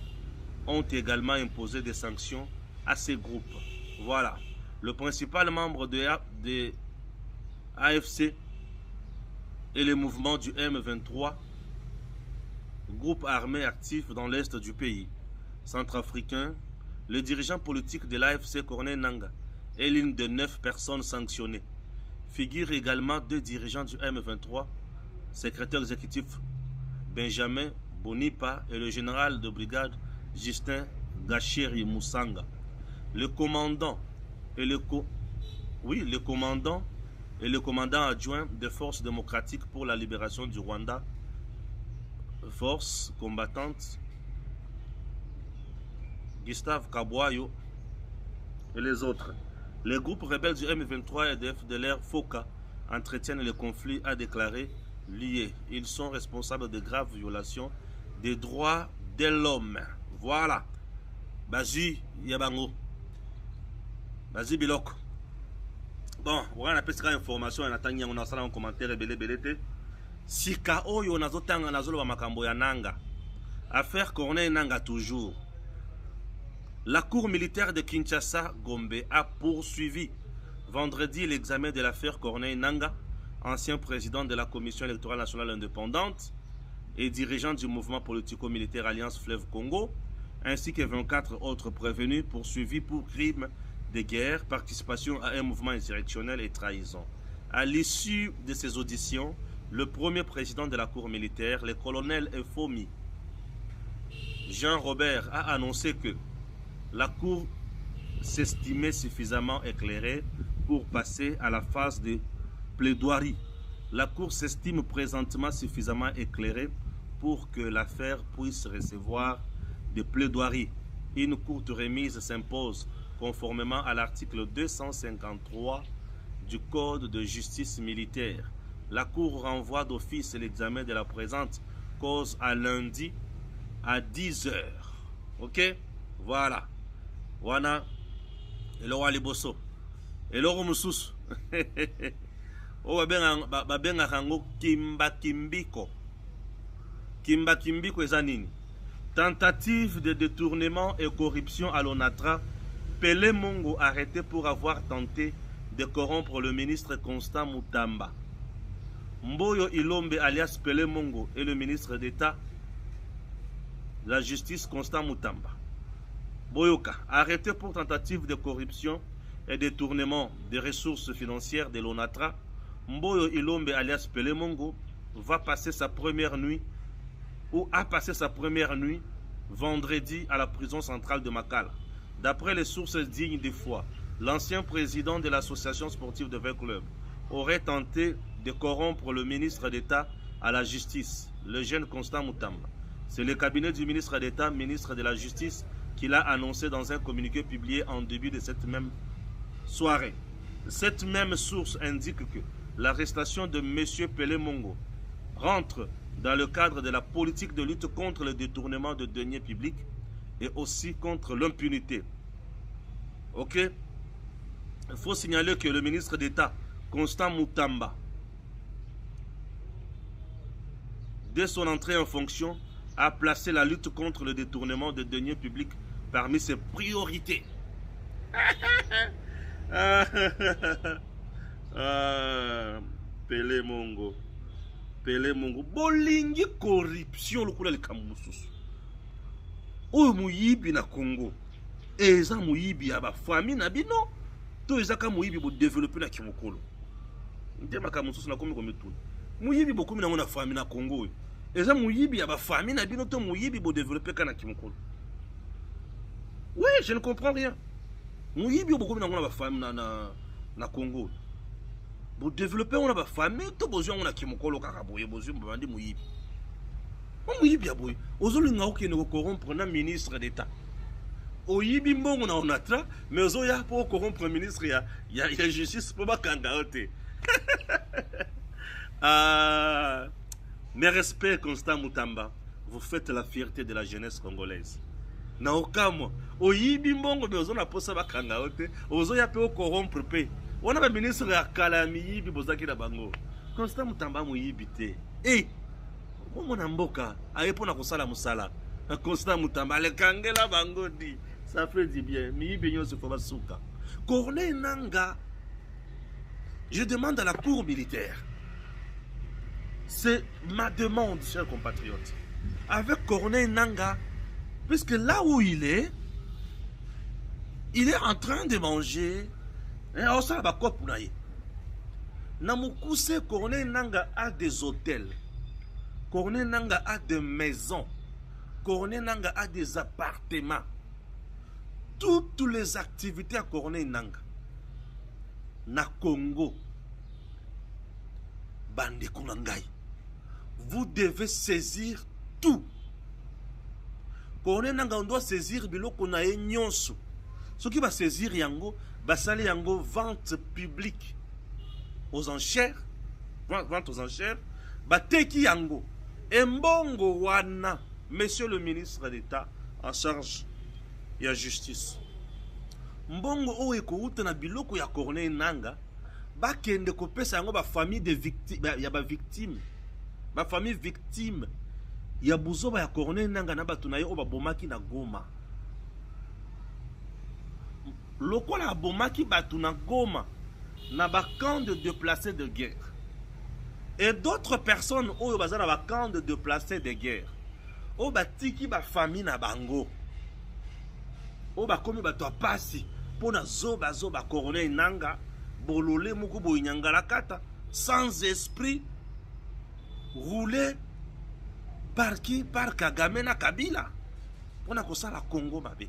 ont également imposé des sanctions à ces groupes. Voilà. Le principal membre de AFC et le mouvement du M23, groupe armé actif dans l'est du pays centrafricain, le dirigeant politique de l'AFC, Corneille Nangaa, est l'une des 9 personnes sanctionnées. Figurent également 2 dirigeants du M23, secrétaire exécutif Benjamin Bonipa et le général de brigade Justin Gacheri Moussanga. Le commandant et le commandant adjoint des forces démocratiques pour la libération du Rwanda, force combattante Gustave Kabwayo et les autres. Les groupes rebelles du M23 et de FDLR FOCA entretiennent le conflit, a déclaré l'IE. Ils sont responsables de graves violations des droits de l'homme. Voilà. Bazi Yabango. Bazi Bilok. Bon, on a pesqué information, on a tangi on a un commentaire belé. Sika oyo nazotanga nazolo makambo ya Nanga. Affaire Corneille Nangaa toujours. La cour militaire de Kinshasa, Gombe, a poursuivi vendredi l'examen de l'affaire Corneille Nangaa, ancien président de la Commission électorale nationale indépendante et dirigeant du mouvement politico-militaire Alliance Fleuve Congo, ainsi que 24 autres prévenus poursuivis pour crimes de guerre, participation à un mouvement insurrectionnel et trahison. À l'issue de ces auditions, le premier président de la cour militaire, le colonel FOMI, Jean Robert, a annoncé que la Cour s'estimait suffisamment éclairée pour passer à la phase de plaidoirie. La Cour s'estime présentement suffisamment éclairée pour que l'affaire puisse recevoir des plaidoiries. Une courte remise s'impose conformément à l'article 253 du Code de justice militaire. La Cour renvoie d'office l'examen de la présente cause à lundi à 10 h. Ok? Voilà. Wana. Eloko aliboso. Eloko mususu. O babenga kango kimba kimbiko. Kimba kimbiko eza nini? Tentative de détournement et corruption à l'ONATRA. Pelé Mongo arrêté pour avoir tenté de corrompre le ministre Constant Mutamba. Mboyo Ilombe alias Pelé Mongo et le ministre d'État de la Justice Constant Mutamba. Boyoka, arrêté pour tentative de corruption et détournement des ressources financières de l'ONATRA, Mboyo Ilombe alias Pelé Mongo va passer sa première nuit ou a passé sa première nuit vendredi à la prison centrale de Makala. D'après les sources dignes de foi, l'ancien président de l'association sportive de 20 clubs aurait tenté de corrompre le ministre d'État à la justice, le jeune Constant Mutamba. C'est le cabinet du ministre d'État, ministre de la Justice, qui l'a annoncé dans un communiqué publié en début de cette même soirée. Cette même source indique que l'arrestation de M. Pelé Mongo rentre dans le cadre de la politique de lutte contre le détournement de deniers publics et aussi contre l'impunité. Ok? Il faut signaler que le ministre d'État, Constant Mutamba, dès son entrée en fonction, a placé la lutte contre le détournement de deniers publics parmi ses priorités. Pelé Mongo. Pelé Mongo. Bolingi corruption lukula likamususu. Oyo muyibi na Congo. Eza muyibi ya ba famille na bino. To ezaka muyibi bo développer na kimokolo. Ndema kamususu na komi komituna. Muyibi bo komi na ngona famille na Congo. Eza muyibi ya ba famille na bino to muyibi bo développer kana kimokolo. Oui, je ne comprends rien. Muyibi bo komi na ngona ba famille na Congo. Bo développer on a ba famille to besoin on a kimokolo kaka boye besoin bandi muyibi. Muyibi ya boye. Ozolinga okene ko corrompre na ministre d'État. Oyibi mbongo na ONATRA, mais ozoya pour corrompre ministre ya justice pour bakanga ote. Mes respects, Constant Mutamba, vous faites la fierté de la jeunesse congolaise. Na okamo, oyibi mbongo mais ozona posa bakanga ote, ozoya pe corrompre pe. On a un ministre ya kalami bi bozaki na bango. Constant Mutamba muyibi te. Eh, mona mboka, ayepona kosala musala. Constant Mutamba le kangela bango di. Ça fait du bien. Miyibi nyonso fo basuka. Corneille Nanga, je demande à la cour militaire. C'est ma demande, chers compatriotes. Avec Corneille Nanga, puisque là où il est en train de manger. Namukuse, Corneille Nanga a des hôtels. Corneille Nanga a des maisons. Corneille Nanga a des appartements. Toutes les activités à Corneille Nanga. Na Congo. Bande Kunangai. Vous devez saisir tout. Corneille Nanga, on doit saisir biloko na nyonso. Ce qui va saisir yango, basali yango vente publique aux enchères, vente aux enchères, bateki yango. Embongo wana, monsieur le ministre d'État en charge de la justice. Mbongo o ekouta na biloko ya Corneille Nanga, bakende kopesa yango ba famille de victimes, ya ba victime. Ba famille victime ya buzoba ya Corneille Nanga na batu na ye o ba bomaki na Goma. Lokola bomaki batu na Goma na ba camp de déplacés de guerre. Et d'autres personnes oyo baza na ba camp de déplacés de guerre. O batiki ba famille na bango. O ba komi batu apasi pona zoba Corneille Nanga bolole moko boyangala kata sans esprit roulé par qui? Par Kagame na Kabila. Pona kosala Congo mabe.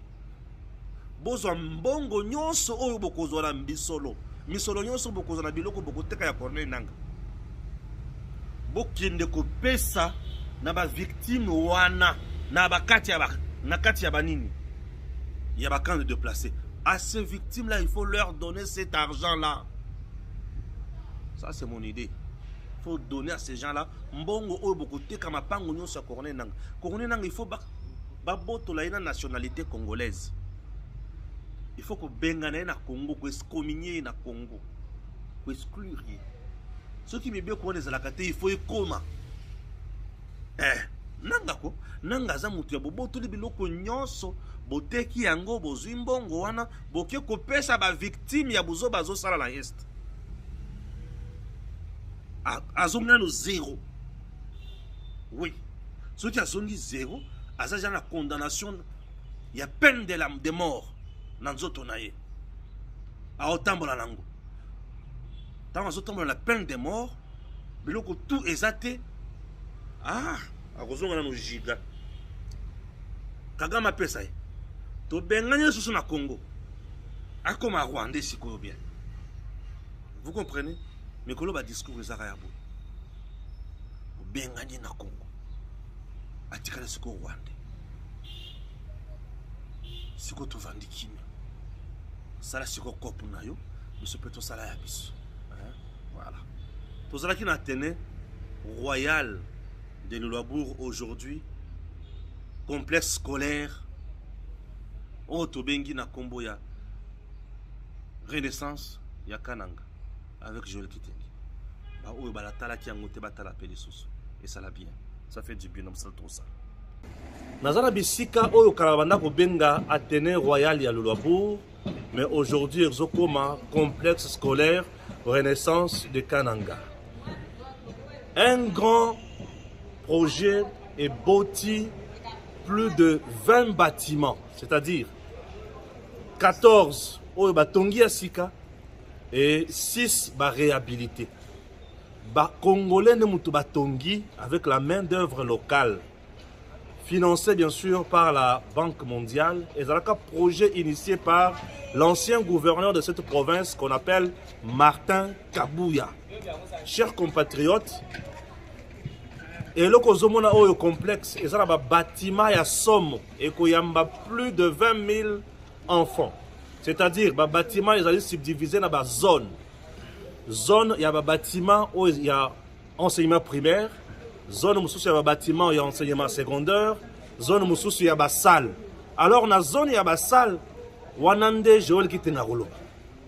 bozwa mbongo nyonso oyo bokozwa na mbisolo misolo nyonso bokozwa na biloko bokoteka ya Corneille Nangaa bokende kopesa na ba victime wana na bakati ya banini ya ba camp de déplacés. À ces victimes là il faut leur donner cet argent là. Ça c'est mon idée. Il faut donner à ces gens là mbongo oyo bokoteka mapango nyonso ya Corneille Nangaa. Corneille Nangaa il faut ba botola ina nationalité congolaise. Il faut que bengana na Congo, que excommunier na Congo, que exclure. Ceux qui me bien connaissent la carte, il faut y comment. Nanga ko, nanga za mutu ya bobo tuli biloko nyonso, boteki yango bozwi mbongo wana, boke kopesa ba victime ya buzo bazo sala la est. Azonga no zéro. Oui. Ceux qui azongi zéro, azaja na condamnation, il y a peine de mort. Nanzoto na ye aotambola nango tango azotambola la peine de mort biloko tout ezate akozonga nano giga Kagame apesa ye to benganye susu na Congo akoma Rwanda sikoyo bien. Vous comprenez? Mikolo ba discours ezaka ya bo benganye na Congo atikala sikoyo Rwanda siko to vandikini sala siko kopu na yo monsieur peto sala ya biso voilà tozala ki na tene royal de Lulabour aujourd'hui complexe scolaire o to bengi na kombo ya Renaissance ya Kananga avec Joël Kitenge ba oyo balatala ki yango te batala peli susu et ça la bien ça fait du bien ça tout ça. Nazala bisika oyo kalabanda ko benga Athénée Royal ya Lulabour, mais aujourd'hui Exokoma complexe scolaire Renaissance de Kananga. Un grand projet et bâti plus de 20 bâtiments, c'est-à-dire 14 oyo batongi ya sika et 6 ba réhabilité. Ba Congolais ne mutu batongi avec la main d'œuvre locale. Financé bien sûr par la Banque mondiale et dans un projet initié par l'ancien gouverneur de cette province qu'on appelle Martin Kabouya. Chers compatriotes, et le Kozomona Oyo complexe, et ça là bâtiment ya somme et qu'il y a plus de 20 000 enfants. C'est-à-dire bah bâtiment ils allaient subdiviser dans la zone. Zone il y a bâtiment où il y a enseignement primaire. Zone mususu ya bâtiment et enseignement secondaire, zone mususu ya salle. Alors na zone ya salle wanande Joël Kitenge ngolo.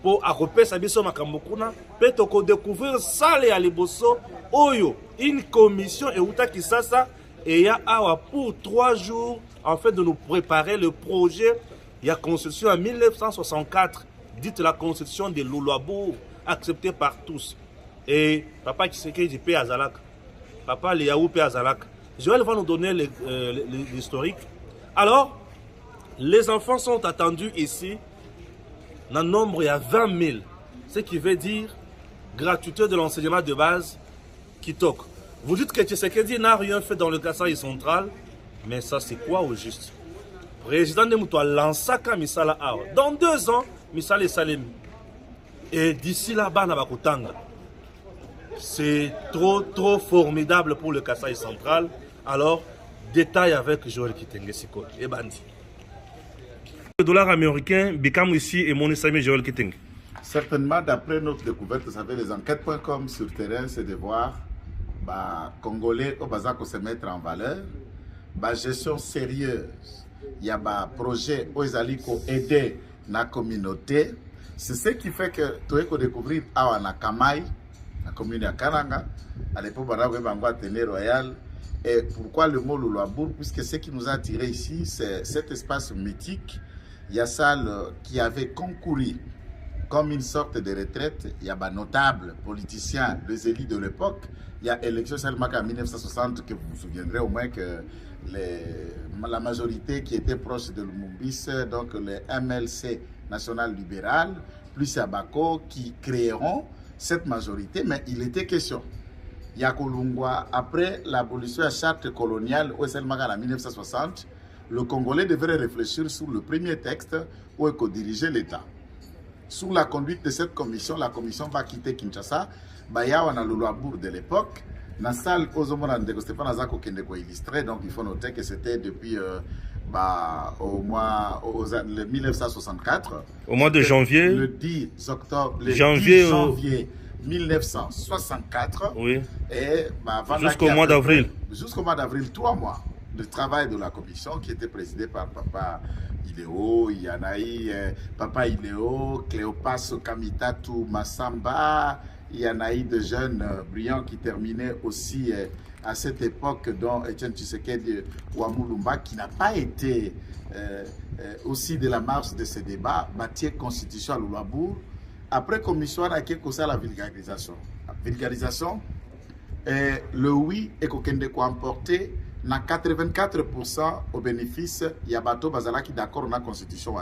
Pour akopesa biso makambo kuna pe toko découvrir salle ya liboso oyo une commission et uta kisasa et ya awa pour 3 jours en fait de nous préparer le projet ya constitution en 1964 dite la constitution de Lulabour acceptée par tous. Et papa Tshisekedi pe azalaka Papa Liaou Pe Azalak. Joël va nous donner l'historique. Alors, les enfants sont attendus ici. Dans le nombre, il y a 20 000. Ce qui veut dire gratuité de l'enseignement de base qui toque. Vous dites que Tshisekedi n'a rien fait dans le Kasaï central. Mais ça, c'est quoi au juste? Président de Moutoua Lansaka Misala Awa. Dans 2 ans, Misala et Salem. Et d'ici là-bas, Nabakotanga. C'est trop formidable pour le Kasaï central. Alors, détail avec Joël Kitenge Siko et Bandi. Le dollar américain, Bikam ici et mon ami Joël Kitenge. Certainement, d'après notre découverte, vous savez, les enquêtes.com sur terrain, c'est de voir Congolais au Bazako se mettre en valeur, gestion sérieuse. Il y a un projet où ils allaient aider la communauté. C'est ce qui fait que tu as découvert à Nakamai, la commune de Kananga, à l'époque, on a Athénée Royal. Et pourquoi le mot Lulabour? Puisque ce qui nous a attiré ici, c'est cet espace mythique. Il y a ça qui avait concouru comme une sorte de retraite. Il y a des notables, politiciens, les élites de l'époque. Il y a élection seulement qu'en 1960, que vous vous souviendrez au moins que la majorité qui était proche de Lumumbis, donc le MLC national libéral, plus Yabako, qui créeront cette majorité, mais il était question. Il y a Kolungwa, après l'abolition de la charte coloniale, au Selmaga en 1960, le Congolais devrait réfléchir sur le premier texte où il faut diriger l'État. Sous la conduite de cette commission, la commission va quitter Kinshasa. Baya on a le Luabour de l'époque. Dans la salle, Stéphane Azako qui est illustré, donc il faut noter que c'était depuis au mois 1964. Au mois de janvier. Le 10 octobre, le 10 janvier 1964. Oui. Et jusqu'au mois d'avril. Jusqu'au mois d'avril, 3 mois de travail de la commission qui était présidée par Papa Iléo, Yanaï, Papa Iléo, Cléopas Kamitatu Massamba. Il y en a eu de jeunes brillants qui terminaient aussi à cette époque, dont Etienne Tshisekedi Ouamulumba, qui n'a pas été aussi de la marche de ce débat, bâti constitution à Luabour. Après commission, on a la vulgarisation. La vulgarisation, le oui est qu'on a emporté na 84% au bénéfice, il y a Bato Bazala qui d'accord dans la constitution.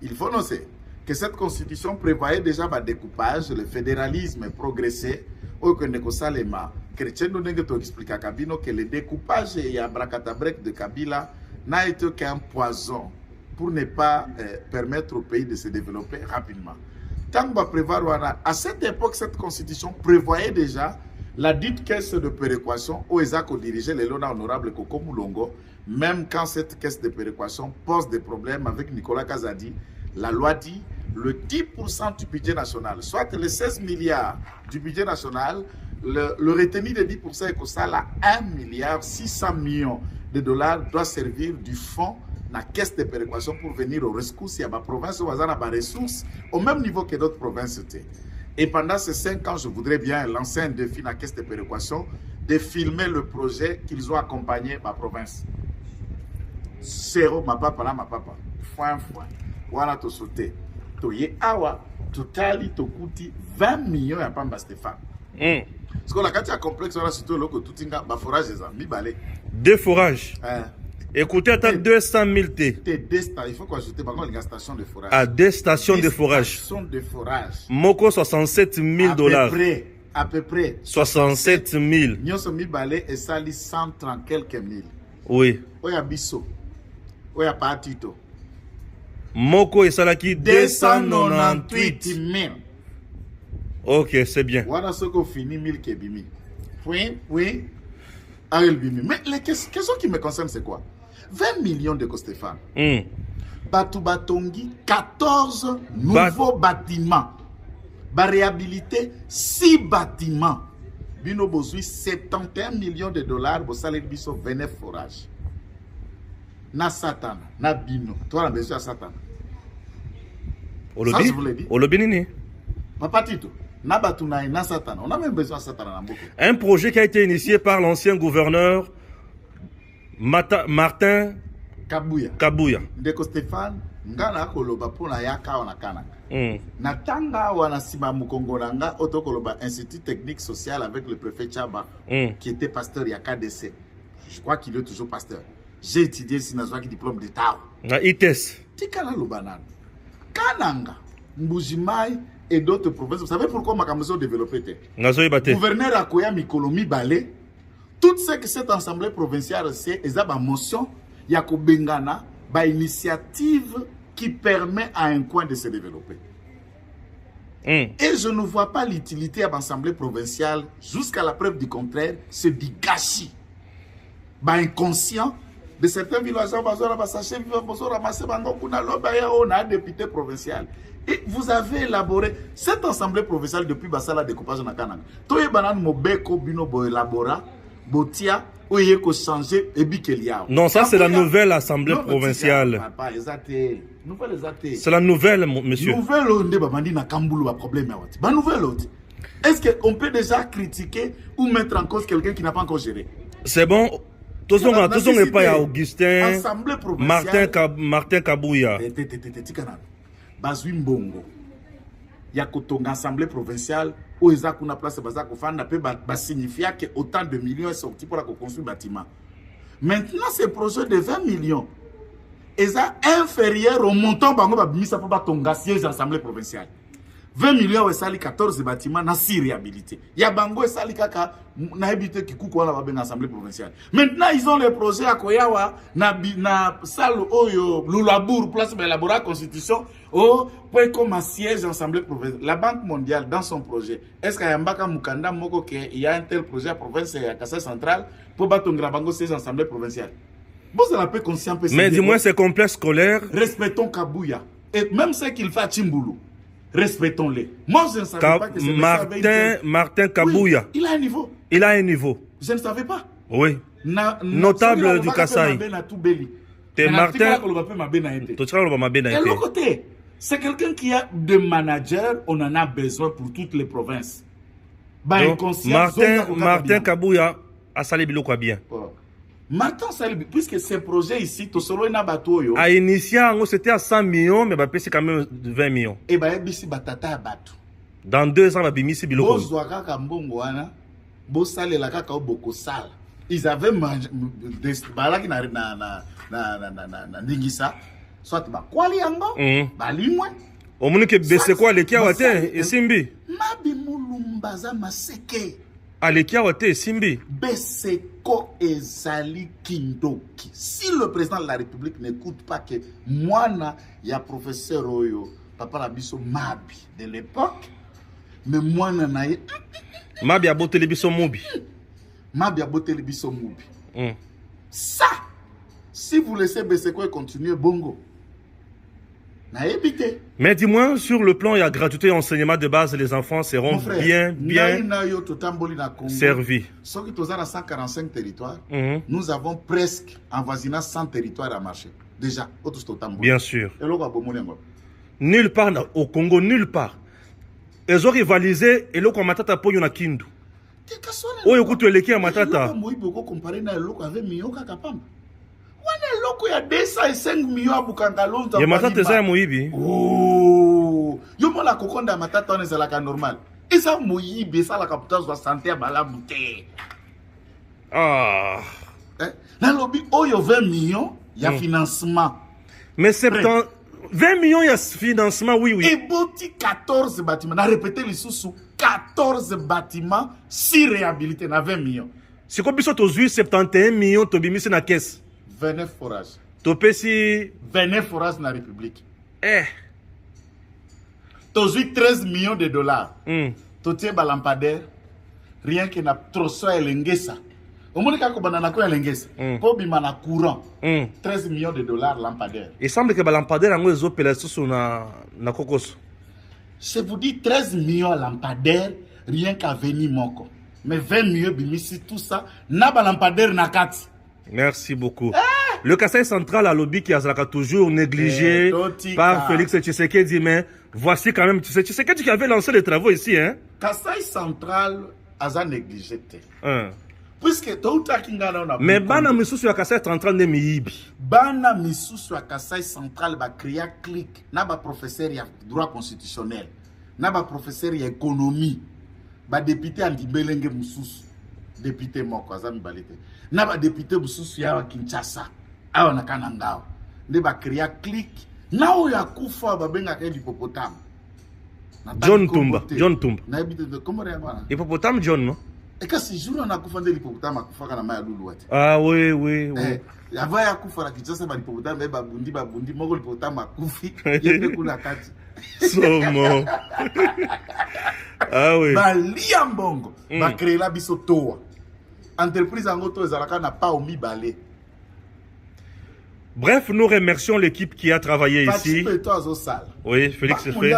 Il faut noter que cette constitution prévoyait déjà le découpage, le fédéralisme progressé, au que chrétien nous explique à Kabino que le découpage et abracadabrec de Kabila n'a été qu'un poison pour ne pas permettre au pays de se développer rapidement. Tant que prévoir, à cette époque, cette constitution prévoyait déjà la dite caisse de péréquation où Ezako dirigeait les lois honorables Koko Moulongo, même quand cette caisse de péréquation pose des problèmes avec Nicolas Kazadi. La loi dit le 10% du budget national, soit les 16 milliards du budget national, le retenu de 10% est que ça, là, 1 milliard 600 millions de dollars doit servir du fonds la caisse de péréquation pour venir au rescousse. Il y a ma province où on a des ressources au même niveau que d'autres provinces. Et pendant ces 5 ans, je voudrais bien lancer un défi à la caisse de péréquation de filmer le projet qu'ils ont accompagné ma province. Zéro, ma papa là, ma papa. Foin. Voilà, tu sauté. Tu awa, totali, tu coûtes 20 millions à Pamba Stéphane. Parce que la carte est complexe, on a surtout le tout inga, forage des amis, balai. Deux forages. Écoutez, à 200 000 T. Il faut qu'on ajoute la station de forage. À des stations de forage. Stations de forage. Moko 67 000 dollars. À peu près. 67 000. Nous sommes balais et ça lit 130 quelques mille. Oui. Oya biso. Oya patito. Moko et Salaki 298 000. Ok, c'est bien. Voilà ce qu'on finit 1000 kebimi. Oui. Ariel Bimi. Mais les questions qui me concernent, c'est quoi? 20 millions de Stéphane. Batou Batongi, 14 nouveaux bâtiments. Réhabiliter 6 bâtiments. Bino Bozui, 71 millions de dollars. Bo salaire biso 29 forages. Na Satan, na Bino. Toi, la besoin à Satan. Ça, je vous l'ai dit. Olobinini. Papa Tito. Na Batuna na Satan. On a même besoin de Satan. Un projet qui a été initié par l'ancien gouverneur Martin Kabouya. Ndeko Stéphane, ngana koloba pona yaka wana kana. Natanga wana sima mukongo nanga otokoloba Institut technique social avec le préfet Chaba qui était pasteur ya KDC. Je crois qu'il est toujours pasteur. J'ai étudié si nazwa ki diplôme d'état. Na ITES. Tikala lobanana. Kananga, Mbujimai et d'autres provinces. Vous savez pourquoi Makamuzo a développé? Gouverneur Akoya Mikolomi Balé, tout ce que cette assemblée provinciale c'est, ils ont une motion, Yako Bengana, une initiative qui permet à un coin de se développer. Et je ne vois pas l'utilité à l'assemblée provinciale, jusqu'à la preuve du contraire, c'est du gâchis. Inconscient de certains villageois, on a un député provincial. Et vous avez élaboré cette assemblée provinciale depuis Bassala découpage na Kananga. Toye banane mobeko bino bo élabora, botia oye ko changer et bikelia. Non, ça c'est la nouvelle assemblée provinciale. C'est la nouvelle, monsieur. Nouvelle onde babandi na Kambulu ba problème awati. Ba nouvelle autre. Est-ce qu'on peut déjà critiquer ou mettre en cause quelqu'un qui n'a pas encore géré? C'est bon. Tous n'est pas à Augustin, Martin Kabouya. Bazui Mbongo. Il y a une assemblée provinciale où il y a une place qui signifie que autant de millions sont sortis pour construire un bâtiment. Maintenant, ce projet de 20 millions est inférieur au montant de l'assemblée provinciale. 20 millions esali 14 bâtiments na 6 réhabilités. Ya bango esali kaka na habité kikuko wana babenga assemblée provinciale. Maintenant ils ont les projets à Koyawa na salle oyo Lulabour place de la constitution au point comme un siège assemblée provinciale. La Banque mondiale dans son projet, est-ce qu'il y a mbaka mukanda moko que il y a un tel projet à province et à Kassai central pour batongra bango siège assemblée provinciale. Bon, c'est un peu conscient. Mais dis-moi, c'est complexe scolaire. Respectons Kabouya. Et même ce qu'il fait à Chimboulou, respectons-les. Moi, je ne savais pas que c'est Martin Kabouya. Oui, il a un niveau. Il a un niveau. Je ne savais pas. Oui. Notable du Kasaï. C'est Martin. Et l'autre côté, c'est quelqu'un qui a des managers, on en a besoin pour toutes les provinces. Martin Kabouya a salé biloko bien. Martin Salibi, puisque ces projets ici, tout solo na bateau yo. A initié, c'était à 100 millions, mais bah c'est quand même 20 millions. Et bah bisi batata ya bateau. Dans 2 ans, bah bimisi biloko. Bo zwa kaka mbongo wana, bo sale la kaka boko sala. Ils avaient mangé des balaki na ndingisa. Soit ba kwali yango, ba limwe. Omuni ke bese kwa lekia wate esimbi. Mabi mulumbaza maseke. Alekia wate simbi. Beseko ezali kindoki. Si le président de la République n'écoute pas que moi, il y a professeur Oyo, papa la biso Mabi de l'époque, mais moi na ye Mabi a boté le biso Mobi. Mabi a boté le biso Mobi. Ça, si vous laissez Beseko continuer bongo, na évité. Mais dis-moi, sur le plan, il y a gratuité et enseignement de base, les enfants seront bien servis. Sauf que nous avons 145 territoires, nous avons presque en voisinage 100 territoires à marcher. Déjà, bien sûr. Nulle part au Congo, nulle part. Ils ont rivalisé et l'eau matata pour yon kindu. Oh, écoute, le qui a matata. Loko ya 205 millions à Bukangalo. Ya matata za moyibi. Oh, yo mola kokonda matata on ezalaka normal. Eza moyibi ça la capitale va santé bala bouté. Ah. Na lobi oyo 20 millions ya financement. Mais 20 millions ya financement oui. Et boti 14 bâtiments. Na répéter les sous 14 bâtiments si réhabilités na 20 millions. C'est comme biso to 71 millions to bimisi na caisse. 29 forages. Topesi 29 forages dans la République. Tozi 13 millions de dollars. Totie balampadaire. Rien que na trosso elengesa. Omonika ko banana ko elengesa. Po bima na courant. 13 millions de dollars lampadaire. Il semble que balampadaire ango ezo pela susu na kokoso. Je vous dis 13 millions lampadaire rien qu'à venir moko. Mais 20 millions bimisi tout ça na balampadaire na kati. Merci beaucoup. Le Kasaï central à lobby qui a toujours négligé par Félix Tshisekedi, mais voici quand même Tshisekedi qui avait lancé les travaux ici. Hein? Kasaï central a négligé. Puisque tout a mais bana misusu ya Kasaï central ne miyibi. Bana misusu ya Kasaï central ba créer clic na ba professeur ya droit constitutionnel, na ba professeur ya économie, ba député Andibelenge mususu, député moko azami balete. Na ba député bususu ya Kinshasa awa na kanangao nde ba créer clic na o ya kufa ba benga ka hippopotame John Tumba na ebite de comment réagir hippopotame John no et que si jour na kufa nde hippopotame akufa kana maya lulu wate oui ava ya kufa la Kinshasa ba hippopotame ba bundi moko hippopotame akufi yende kula kati somo oui ba liambongo ba créer la biso toa entreprise en auto ezalaka na pa omi balé. Bref, nous remercions l'équipe qui a travaillé ici. Oui, Félix Fré.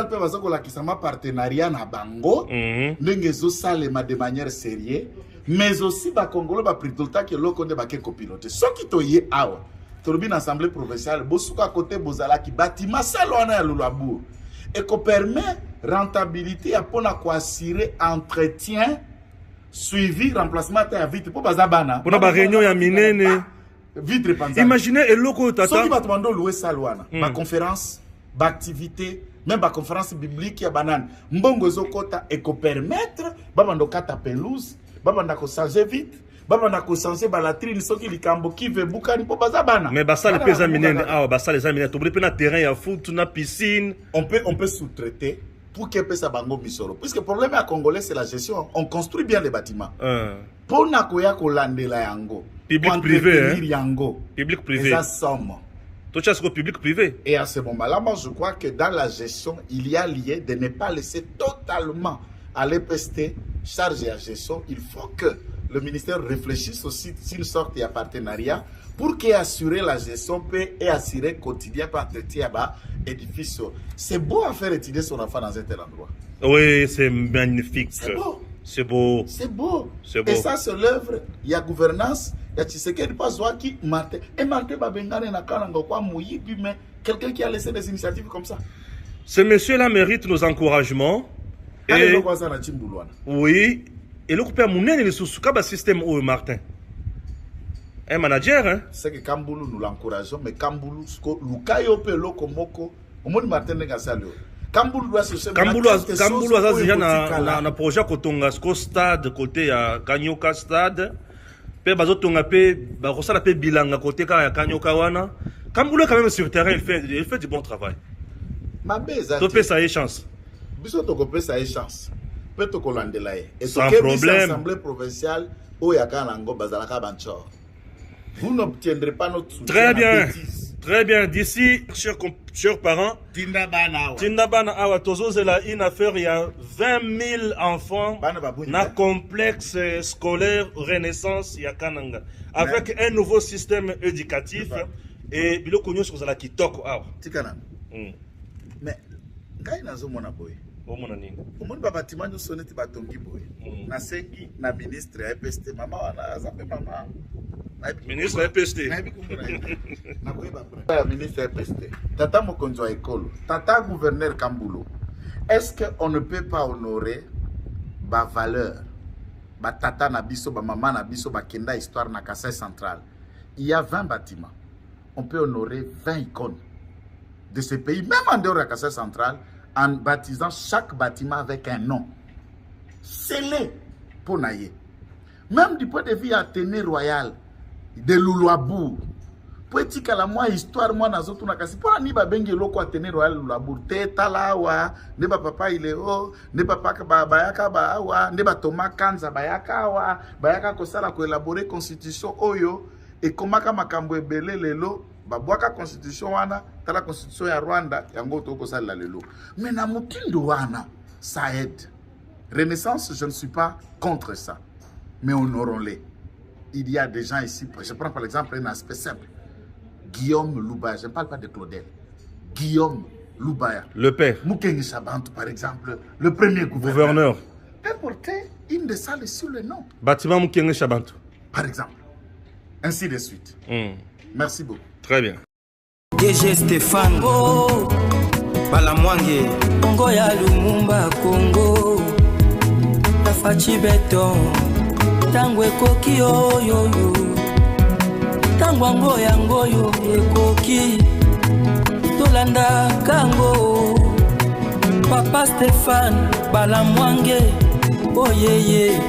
Partenariat na bango, de manière sérieuse, mais aussi ba Congolais ba pritolta que l'on connaît ba copiloter. Ce qui toye awa, tourbi l'assemblée provinciale, bosuka côté bozala ki bâtiment salona ya Lulabour et qu'on permet rentabilité à pour assurer entretien suivi remplacement à vite pour bazabana. Pour la réunion ya minene. Vitre panza. Imaginez et loko tata. Ceux qui va demander louer salouana, ma conférence, ma activité, même ma conférence biblique ya banane. Mbongo zokota et ko permettre babando kata pelouse, babanda ko changer vite, babanda ko changer ba latrine soki likambo ki veut bukani po bazabana. Mais basa les minene ah basa les minene to na terrain ya foot na piscine. On peut sous-traiter pour qu'il puisse bango misoro. Puisque le problème à Congolais, c'est la gestion. On construit bien les bâtiments. Pour nakoya kolandela yango. Public privé, hein? Yango. Public privé. Ça somme. Tout ça, c'est public privé. Et à ce moment-là, moi, je crois que dans la gestion, il y a lieu de ne pas laisser totalement à l'EPST charge et à gestion. Il faut que le ministère réfléchisse aussi s'il sorte et à partenariat pour qu'il assurer la gestion et assurer quotidien par entretien édifice. C'est beau à faire étudier son enfant dans un tel endroit. Oui, c'est magnifique. C'est beau. C'est beau. C'est beau. C'est beau. Et ça, c'est l'œuvre. Il y a gouvernance. Il y a Tshisekedi qui Martin. Et Martin Babengane Nakalanga quoi mouillé, mais quelqu'un qui a laissé des initiatives comme ça. Ce monsieur-là mérite nos encouragements. Et oui. Et le coupé à Mounen et sous le système au Martin. Un manager, hein? C'est que Kamboulou nous l'encourageons, mais Kamboulou, Lukayo Pelo Komoko, au monde Martin Negasalio. Kamboulou doit se faire. Kamboulou a déjà un projet Kotonga, stade côté à Kanyoka stade. Pe bazotonga pe bakosala pe bilanga côté ka Kanyoka wana. Kamboulou quand même sur terrain, il fait du bon travail. Ma beza. Topé ça a chance. Biso tokopé ça a chance. Peut to kolandela e. Et sans problème. L'Assemblée provinciale au Yakanango Bazalaka Banchor. Vous n'obtiendrez pas notre soutien. Très bien. Très bien. D'ici, chers parents, Tindabana Awa Tozozela, une affaire, il y a 20 000 enfants dans le complexe scolaire Renaissance Yakananga. Avec un nouveau système éducatif et bilo konyo sur la kitoko awa. Tikana. Mais, quand il a zomona boy. Au monde bâtiment nous sonne ti batongi boy. Na sengi na ministre ya EPST mama wana zape mama. Ministre EPST. Ministre EPST. Tata Mokonzo à école. Tata gouverneur Kamboulou. Est-ce qu'on ne peut pas honorer ba valeur, ba tata na biso, ba maman na biso, ba kenda histoire na Kassai central. Il y a 20 bâtiments. On peut honorer 20 icônes de ce pays, même en dehors de Kassai central, en baptisant chaque bâtiment avec un nom. Scellé pour naïe. Même du point de vue Athénée royal, de Luluabour. Petit que la moi histoire moi na zotu na kasi pour ni ba bengi loko Athénée royal Luluabour teta la wa ne ba papa ile o ne papa ka ba bayaka ba wa ne ba Thomas Kanza bayaka wa bayaka ko sala ko élaborer constitution oyo et komaka makambo ebele lelo ba boaka constitution wana tala constitution ya Rwanda yango to ko sala lelo mais na mutindo wana ça aide. Renaissance, je ne suis pas contre ça, mais honorons-les. Il y a des gens ici, je prends par exemple un aspect simple. Guillaume Loubaya, je ne parle pas de Claudel. Guillaume Loubaya. Le père. Moukengi Chabantou, par exemple, le premier gouverneur. Peut porter une de salles sur le nom. Bâtiment Moukengi Chabantou. Par exemple. Ainsi de suite. Merci beaucoup. Très bien. DG Stéphane Balamwange Congo ya Lumumba Congo Tafachi Beton Tango ekoki oyoyo Tango yangoyo ekoki Tolanda kango Papa Stéphane Balamwange Oyeye